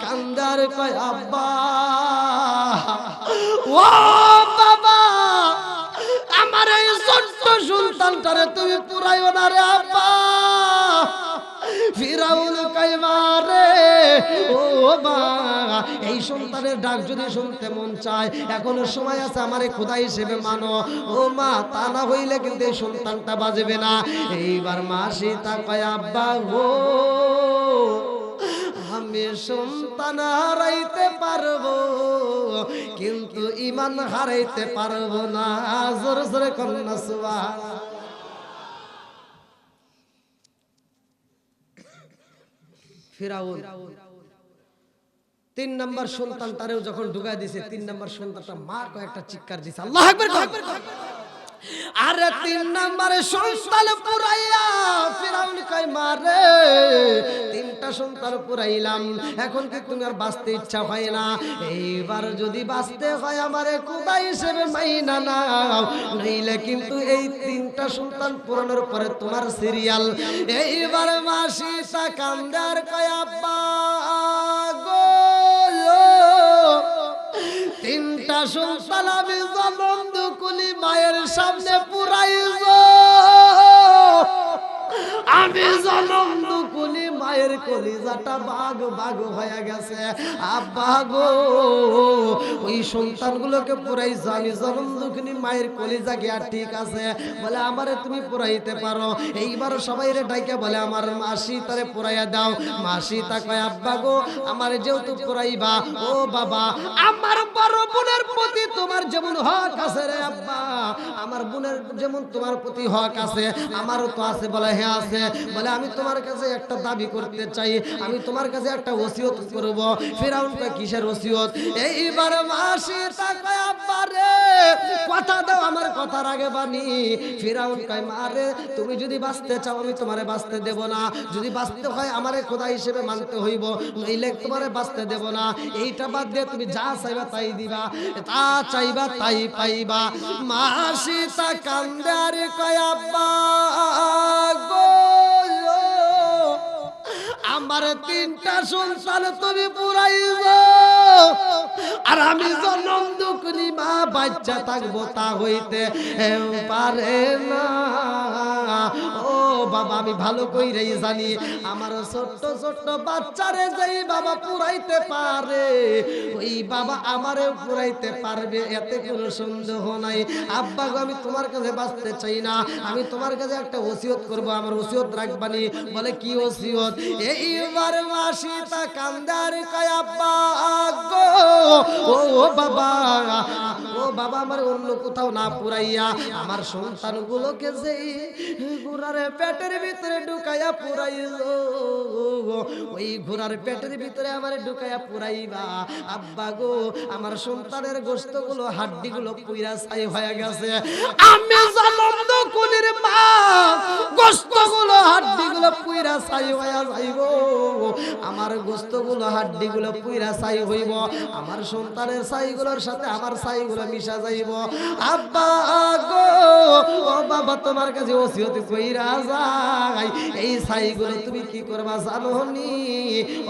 কান্দার কয় আব্বা ও বাবা আমার এই ছোট্ট সন্তানটারে তুমি পুরাইও না রে আব্বা, ফিরাউন কয় মারে ও মা এই সন্তানের ডাক যদি শুনতে মন চায় এখনো সময় আছে, আমারে খোদা হিসেবে মানো ও মা, তা না হইলে কিন্তু এই সন্তানটা বাজবে না। এইবার মা সীতা কয় আব্বা গো আমি সন্তান হারাইতে পারবো কিন্তু ঈমান হারাইতে পারবো না। জোরে জোরে কন্যা সুবহানাল্লাহ। ফিরাউন 3 নম্বর সন্তানটারেও যখন ঢুকায় দিয়েছে, 3 নম্বর সন্তানটা মা কয়েকটা চিৎকার দিছে, আল্লাহু আকবার। আরে 3 নম্বরে সন্তান পুরাইয়া ফিরাউন কয় মারে 3টা সন্তান পুরাইলাম, এখন কি তুমি আর বাঁচতে ইচ্ছা হয় না? এইবার যদি বাঁচতে হয় আমারে খোদা হিসেবে মাইনা নাও, নইলে কিন্তু এই 3টা সন্তান পুরানোর পরে তোমার সিরিয়াল। এইবার মা সীতা কান্দে আর কয় আব্বা গো 3টা সন্তান আমি জনম দুকুলি মায়ের সামনে পুরাইব, আমি জনম দুকুলি মায়ের কলিজাটা বাগ বাগ হয়ে গেছে। আব্বা গো ওই সন্তানগুলোকে পুরাইছো, আমি জনম দুকুলি মায়ের কলিজা কি আর ঠিক আছে? বলে আমারে তুমি পুরাইতে পারো। এইবার সবাই রে ডাইকে বলে আমার মাসি তারে পুরাইয়া দাও। মাসি তা কয় আব্বা গো আমারে যেহেতু পুরাইবা, ও বাবা আমার বড় বোনের প্রতি তোমার যেমন হক আছে রে আব্বা, আমার বোনের যেমন তোমার প্রতি হক আছে আমারও তো আছে। বলে হ্যাঁ আছে। বলে আমি তোমার কাছে একটা দাবি করতে চাই, আমি তোমার কাছে একটা ওসিয়ত করব। ফিরাউন কয় কিসের ওসিয়ত? এইবার মাসি তা কয় আব্বা রে কথা দাও, আমার কথার আগে বানি। ফিরাউন কয় মারে তুমি যদি বাঁচতে চাও আমি তোমারে বাঁচতে দেব না, যদি বাঁচতে হয় আমারে খোদা হিসেবে মানতে হইব, নইলে তোমারে বাঁচতে দেব না। এইটা বাদ দিয়ে তুমি যা চাইবা তাই দিবা, তা চাইবা তাই পাইবা। মাসি তা কান্দে আর কয় আব্বা গো আমার 3টা সন্তান তুমি পুরাইছো আর আমি জনম দুকুলি মা বাচ্চা থাকবো, তা হইতে পারে না। ও বাবা আমি ভালো কইরাই জানি আমার ছোট্ট ছোট্ট বাচ্চারে যেই বাবা পুরাইতে পারে ওই বাবা আমারেও পুরাইতে পারবে, এতে কোনো সন্দেহ নাই। আব্বা গো আমি তোমার কাছে বাঁচতে চাই না, আমি তোমার কাছে একটা ওসিয়ত করব, আমার ওসিয়ত রাখবানি। বলে কি ওসিয়ত? এইবার মাসি তা কান্দার কয় আব্বা গো ও বাবা, ও বাবা আমার অন্য কোথাও না পুরাইয়া আমার সন্তানগুলোকে যেই ঘোড়ার পেটের ভিতরে ঢুকাইয়া পুরাইলো, ওই ঘোড়ার পেটের ভিতরে আমার ঢুকাইয়া পুরাইবা। আব্বা গো আমার সন্তানের গোশতগুলো হাড্ডিগুলো পুইরা ছাই হয়ে গেছে, আমি জনম দুকুলির মা গোশতগুলো হাড্ডিগুলো পুইরা ছাই হয়ে যাইব, আমার গোশতগুলো হাড্ডিগুলো পুইরা ছাই হইব, আমার সন্তানের ছাইগুলোর সাথে আমার ছাইগুলো মিশা যাইব। আব্বা গো ও বাবা তোমার কাছে ওসিয়ত কইরা যাই, এই ছাইগুলো তুমি কি করবা জানো নি?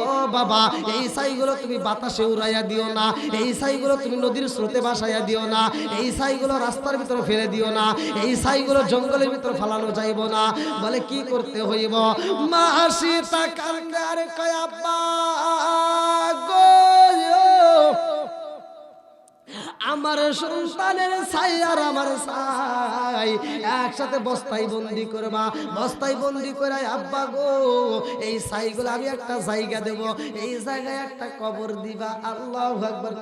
ও বাবা এই ছাইগুলো তুমি বাতাসে উড়াইয়া দিও না, এই ছাইগুলো তুমি নদীর স্রোতে ভাসাইয়া দিও না, এই ছাইগুলো রাস্তার ভিতরে ফেলে দিও না, এই ছাইগুলো জঙ্গলের ভিতরে ফালানো যাইব না। বলে কি করতে হইব? মাসি তা কান্দে আর কয় আব্বা গো আমার সন্তানের ছাই আর আমার ছাই একসাথে বস্তায় বন্দি করবা, বস্তায় বন্দি করে আব্বা গো এই ছাইগুলো আমি একটা জায়গা দেব, এই জায়গায় একটা কবর দিবা। আল্লাহু আকবার।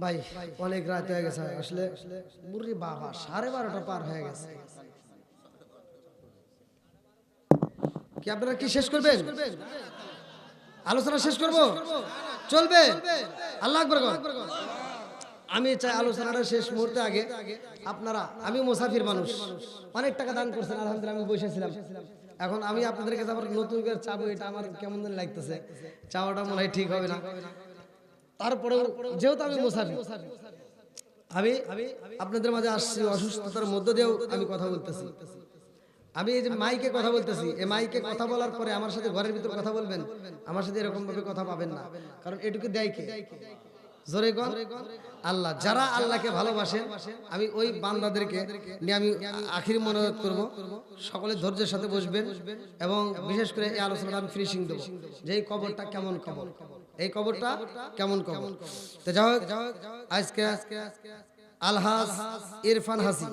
ভাই অনেক রাত হয়ে গেছে, আসলে বুড়ি বাবা 12:30 পার হয়ে গেছে। কি আপনারা কি শেষ করবেন? আলোচনা শেষ করব? চলবে? আল্লাহু আকবার। আমি চাই আলোচনাটা শেষ মুহূর্তে আগে আপনারা, আমি মুসাফির মানুষ, অনেক টাকা দান করছেন আলহামদুলিল্লাহ, আমি বসেছিলাম। এখন আমি আপনাদের কাছে আবার নতুন করে চাবো, এটা আমার কেমন যেন লাগতেছে, চাওয়াটা মনে হয় ঠিক হবে না। তারপরেও যেহেতু আমি মুসাফির, আমি আপনাদের মাঝে আসছি, অসুস্থতার মধ্য দিয়েও আমি কথা বলতেছি। আমি এই যে মাইকে কথা বলতেছি, এই মাইকে কথা বলার পরে আমার সাথে ঘরের ভিতর কথা বলবেন, আমার সাথে এরকম ভাবে কথা পাবেন না, কারণ এটুকু দেয় কে? জোরে কোন আল্লাহ। যারা আল্লাহকে ভালোবাসেন আমি ওই বান্দাদেরকে নিয়ে আমি আখির মনোনীত করব, সকলে ধৈর্যের সাথে বসবেন এবং বিশেষ করে এই আলোচনাটা আমি ফিনিশিং দেবো যে এই কবরটা কেমন কবর, এই কবরটা কেমন কবর। তো যাই হোক, আজকে আলহাজ ইরফান হাসি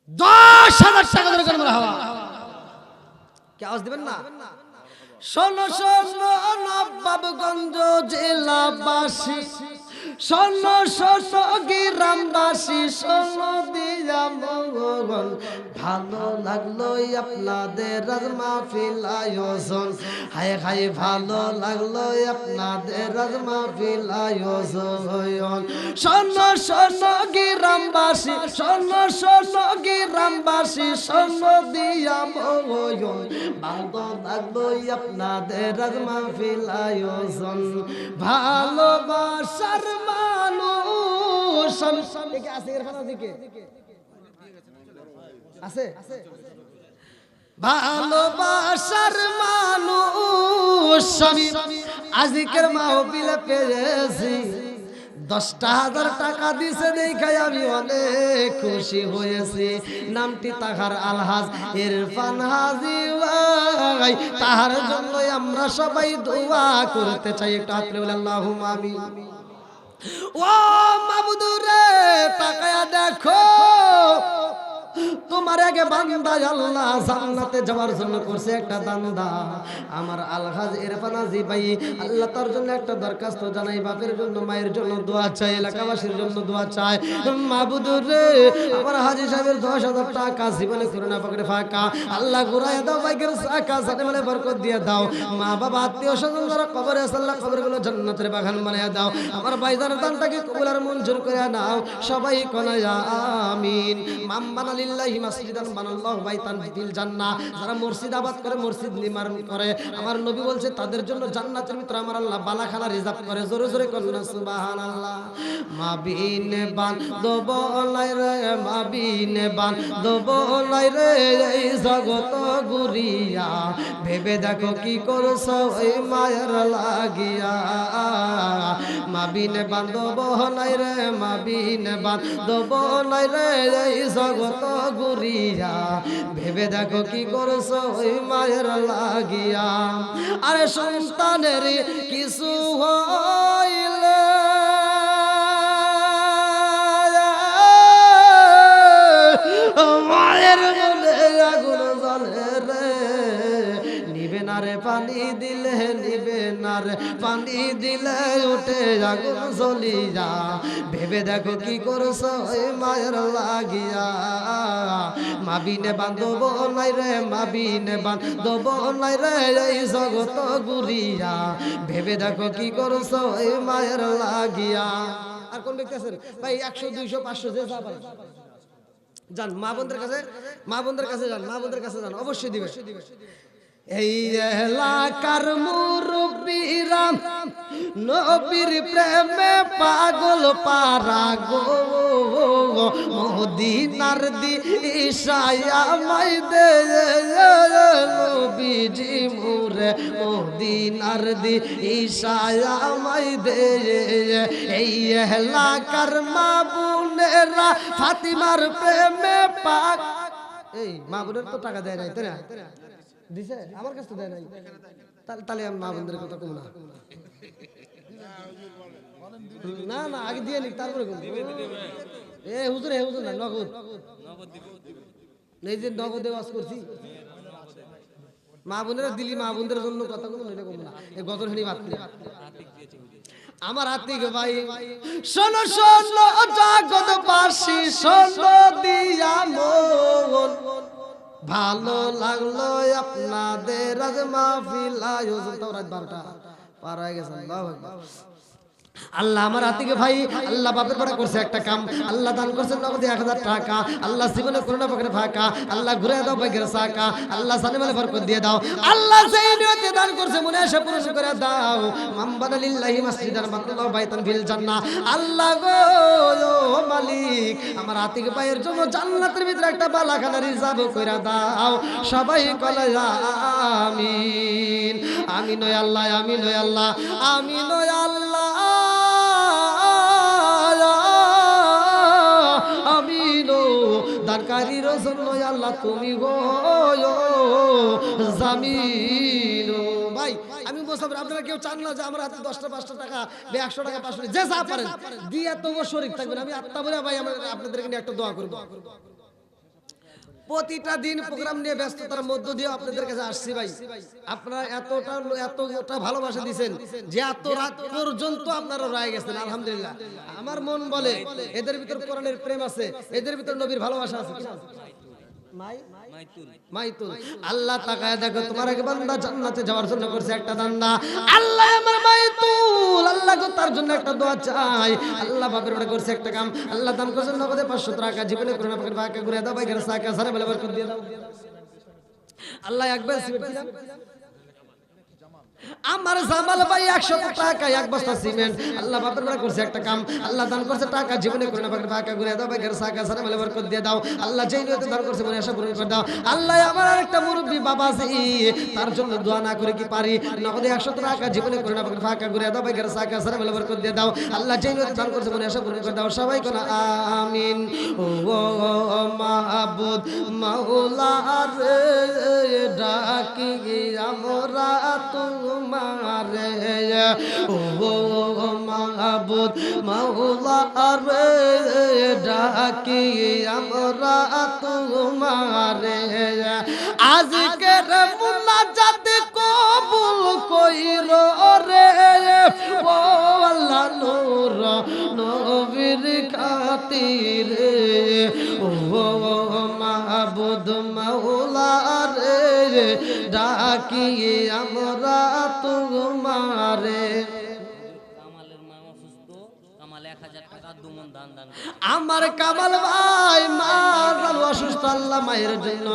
10,000 টাকা ধরে করবেন হাওয়া কি আওয়াজ দিবেন না? শোনো শোনো নবাবগঞ্জ জেলাবাসী, শোনো শোনো গ্রামবাসী, শোনো দিয়া মগন, ভালো লাগলো আপনাদের আজ মাহফিল আয়োজন, হায় হায় ভালো লাগলো আপনাদের আজ মাহফিল আয়োজন। শোনো শোনো গ্রামবাসী, শোনো শোনো গ্রামবাসী, শোনো দিয়া মগন, ভালো লাগলো আপনাদের আজ মাহফিল আয়োজন। ভালোবাসার মানুষ আছে ভালোবাসার মানুষ আমি আজকের মাহফিলে পেয়েছি, 10,000 টাকা দিছে দেখাই আমি অনেক খুশি হয়েছি। নামটি তাহার আলহাজ ইরফান হাজি ভাই, তাহার জন্য আমরা সবাই দোয়া করতে চাই। একটু হাত তুলে বলি আল্লাহুম্মা আমিন। ও মাবুদ রে, তাকায়া দেখো তোমার আগে বান্দা আল্লাহ জান্নাতে যাওয়ার জন্য করছে একটা দান্দা। আমার আলহাজ ইরফান হাজি ভাই আল্লাহ তার জন্য একটা দরখাস্ত জানাই, বাপের জন্য মায়ের জন্য দোয়া চাই, এলাকাবাসীর জন্য দোয়া চাই। মাবুদ রে, আমার হাজী সাহেবের 10,000 টাকা জীবনে করোনা পকেটে ফাঁকা, আল্লাহ ঘুরায় দাও, বাইকের চাকা সাথে মানে বরকত দিয়ে দাও। মা বাবা আত্মীয় স্বজন যারা কবরে আছে আল্লাহ কবরগুলো জান্নাতের বাগান বানায় দাও। আমার ভাইজানের দানটাকে কবুল আর মঞ্জুর করে নাও, সবাই কোনা আমিন। মাম্মানা লিল্লাহি মাসজিদান বানাল্লাহু বাইতান ফিল জান্নাহ, যারা মসজিদ আবাদ করে, মসজিদ নির্মাণ করে, আমার নবী বলছে তাদের জন্য জান্নাতের ভিতরে আমার আল্লাহ বালাখানা রিজার্ভ করে। জোরে জোরে কন্যা সুবহানাল্লাহ। মাবিনে বান্ধব লাই রে, মাবিনে বান্ধব লাই রে, এই জগত ঘুরিয়া ভেবে দেখো কি করছো ওই মায়ের লাগিয়া। মাবিনে বান্ধব লাই রে, মাবিনে বান্ধব লাই রে, এই জগত ঘুরিয়া ভেবে দেখো কি করছো ওই মায়ের লাগিয়া। আরে সন্তানের কিছু হইলে মায়ের মনে আগুন জ্বলে রে, নিবে না রে পানি দিলে, নিবে না রে পানি দিলে উঠে আগুন জ্বলিয়া। ভেবে দেখো কি করছো ওই মায়ের লাগিয়া। মাবিনে বান্ধব নাই রে, মাবিনে বান্ধব নাই রে, এই জগত ঘুরিয়া ভেবে দেখো কি করছো ওই মায়ের লাগিয়া। আর কোন ব্যক্তি আছেন ভাই? 100 200 500 যে যা পারে যান মা বোনদের কাছে, মা বোনদের কাছে যান, মা বোনদের কাছে যান, অবশ্যই দিবে। এই এলাকার মুরব্বীরা নবীর প্রেমে পাগল পারা গো, মদিনার দিশায়া মাই দে নবীজি মুরে, মদিনার দিশায়া মাই দে। এই এলাকার মা বোনেরা ফাতিমার প্রেমে পাক, এই মা বোনের তো টাকা দেয় নাই তাই না? দিছে আমার কাছে তো দেয় নাই, তাহলে আমি মা বোনদের কথা কম না। না না আগে দিয়ে নি তারপরে কম। এ হুজুর, হে হুজুর না, নগদ এই যে নগদে ওয়াজ করছি, মা বোনেরা দিলি, মা বোনদের জন্য কথা কম না, কম না। এই গতর হেনি বাদ আমার আত্মিক ভাই, শোনো শোনো জগৎবাসী, শোনো দিয়া মন, ভালো লাগলো আপনাদের আজ মাহফিল আয়োজন। তো রাত 12টা পার হয়ে গেছে। আল্লাহু আকবার। আল্লাহ আমার আতিকে ভাই আল্লাহ বাপের পড়া করছে একটা কাম, আল্লাহ দান করছেন নগদে 1000 টাকা, আল্লাহ জীবনে করোনা পকেটে ফাঁকা, আল্লাহ ঘুরে দাও বাইকের চাকা, আল্লাহ জানে মালে বরকত দিয়ে দাও, আল্লাহ যেই নিয়তে দান করছে মনে আসে পূরণ করে দাও। মামবানা লিল্লাহি মাসজিদান বানাল্লাহু বাইতান ফিল জান্নাহ। আল্লাহ গো ও মালিক আমার আতিকে ভাইয়ের জন্য জান্নাতের ভিতরে একটা বালাখানা রিজার্ভ কইরা দাও। সবাই বলে আমিন। আমিন ও আল্লাহ, আমিন ও আল্লাহ, আমিন ও আল্লাহ, দানকারীর জন্য আল্লাহ তুমি গো জামিন। ভাই আমি বলছিলাম আপনারা কেউ চান না যে আমার হাতে 10টা 5টা টাকা বা 100 টাকা 500 যে যা পারেন দিয়ে তবু শরীক থাকবেন। আমি আত্মা বলে ভাই আপনাদেরকে নিয়ে একটা দোয়া করব। প্রতিটা দিন প্রোগ্রাম নিয়ে ব্যস্ততার মধ্য দিয়ে আপনাদের কাছে আসছি ভাই, আপনারা এতটা ভালোবাসা দিয়েছেন যে এত রাত পর্যন্ত আপনারা রয়ে গেছেন। আলহামদুলিল্লাহ আমার মন বলে এদের ভিতর কোরআনের প্রেম আছে, এদের ভিতর নবীর ভালোবাসা আছে। মাইতুল আল্লাহ তাকায় দেখো তোমার এক বান্দা জান্নাতে যাওয়ার জন্য করছে একটা দান্না, আল্লাহ আমার মাইতুল আল্লাহ গো তার জন্য একটা দোয়া চাই। আল্লাহ বাপের ওটা করছে একটা কাম, আল্লাহ দান করছেন নগদে 500 টাকা, জীবনে করোনা পকেট ফাঁকা ঘুরে দাও বাইকের চাকা সারা বেলা বরকত দিয়ে দাও। আল্লাহ একবার আমার জামাল ভাই 100 টাকা এক বস্তা সিমেন্ট, আল্লাহ বাপের বেলা করছে একটা কাম, আল্লাহ দান করছে টাকা, জীবনে করোনা পকেট ফাঁকা ঘুরে দাও বাইকের চাকা সারা বেলা বরকত দিয়ে দাও। আল্লাহ যেই নিয়তে দান করছে মনে আশা পূরণ করে দাও। আল্লাহ আমার আরেকটা মুরব্বি বাবাজি তার জন্য দোয়া না করে কি পারি, নগদে 100 টাকা, জীবনে করোনা পকেট ফাঁকা ঘুরে দাও বাইকের চাকা সারা বেলা বরকত দিয়ে দাও। আল্লাহ যেই নিয়তে দান করছে মনে আশা পূরণ করে দাও। সবাই কোন আমিন। ও মাহবুব মাওলা রে ডাকি আমরা তোমারে, ও মাহবুব মাওলা রে ডাকি আমরা তোমারে, আজকের মুনাজাত কবুল কইরো রে ও আল্লাহ নূর নবীর খাতিরে, ও মাহবুব মাওলা রে ডাকি আমরা তোমারে। আমার কামাল ভাই মা অসুস্থ, আল্লাহ মায়ের জন্য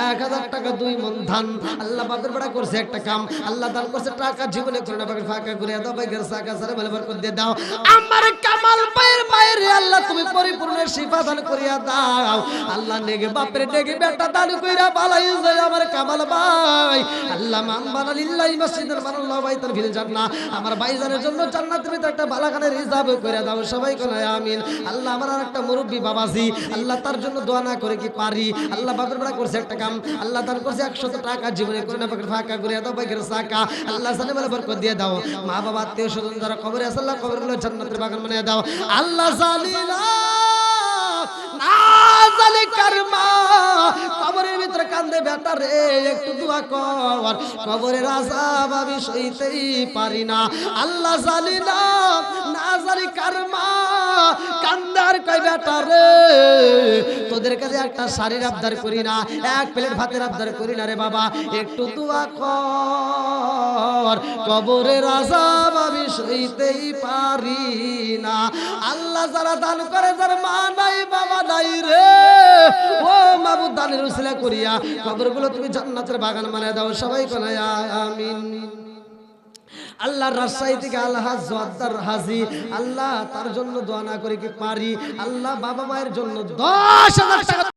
1000 টাকা 2 মণ ধান, আল্লাহ বাপের বেড়া করছে একটা কাম, আল্লাহ দান করছে টাকা, জীবনে করোনা পকেট ফাঁকা ঘুরে দাও বাইকের চাকা সারা বেলা বরকত দিয়ে দাও। আমার কামাল ভাইয়ের মায়ের আল্লাহ তুমি পরিপূর্ণ শিফা দান করিয়া দাও। আল্লাহ নেগে বাপের নেগে বেটা দান কইরা বালাই যায় আমার কামাল ভাই। আল্লাহ মামবানা লিল্লাহি মাসজিদান বানাল্লাহু বাইতান ফিল জান্নাহ। আমার ভাইজানের জন্য জান্নাতের ভিতরে একটা বালাখানের রিজার্ভ করে দাও। সবাই কোন আমিন। আল্লাহ আমার আরেকটা মুরব্বি বাবাজি আল্লাহ তার জন্য দোয়া না করে কি পারি, আল্লাহ বাপের বেড়া করছে একটা কাম, আল্লাহ দান করছে 100 টাকা, জীবনে করোনা পকেট ফাঁকা ঘুরে দাও বাইকের চাকা, আল্লাহ জানে বলে বরকত দিয়ে দাও। মা বাবা আত্মীয় স্বজন যারা কবরে আছে আল্লাহ কবরগুলো জান্নাতের বাগান বানিয়ে দাও। আল্লাহ জালিলা না জালি কারমা কবরের ভিতরে কান্দে বেটা রে একটু দোয়া কর, কবরের আযাব আমি সইতেই পারি না। আল্লাহ জালিলা না জালি কারমা কান্দার কই বেটা রে তোদের কাছে একটা শাড়ির আবদার করি না, এক প্লেট ভাতের আবদার করি না রে বাবা, একটু দোয়া কর, কবরের আযাব আমি সইতেই পারি না। আল্লাহ যারা দান করে যার মা নাই বাবা নাই রে ও মাবুদ দানের উসিলা করিয়া কবরগুলো তুমি জান্নাতের বাগান বানায় দাও। সবাই কোন আমিন। আল্লাহ রাজশাহী থেকে আলহাজ জোয়াদ্দার হাজি আল্লাহ তার জন্য দোয়া না করে কি পারি, আল্লাহ বাবা মায়ের জন্য 10,000 টাকা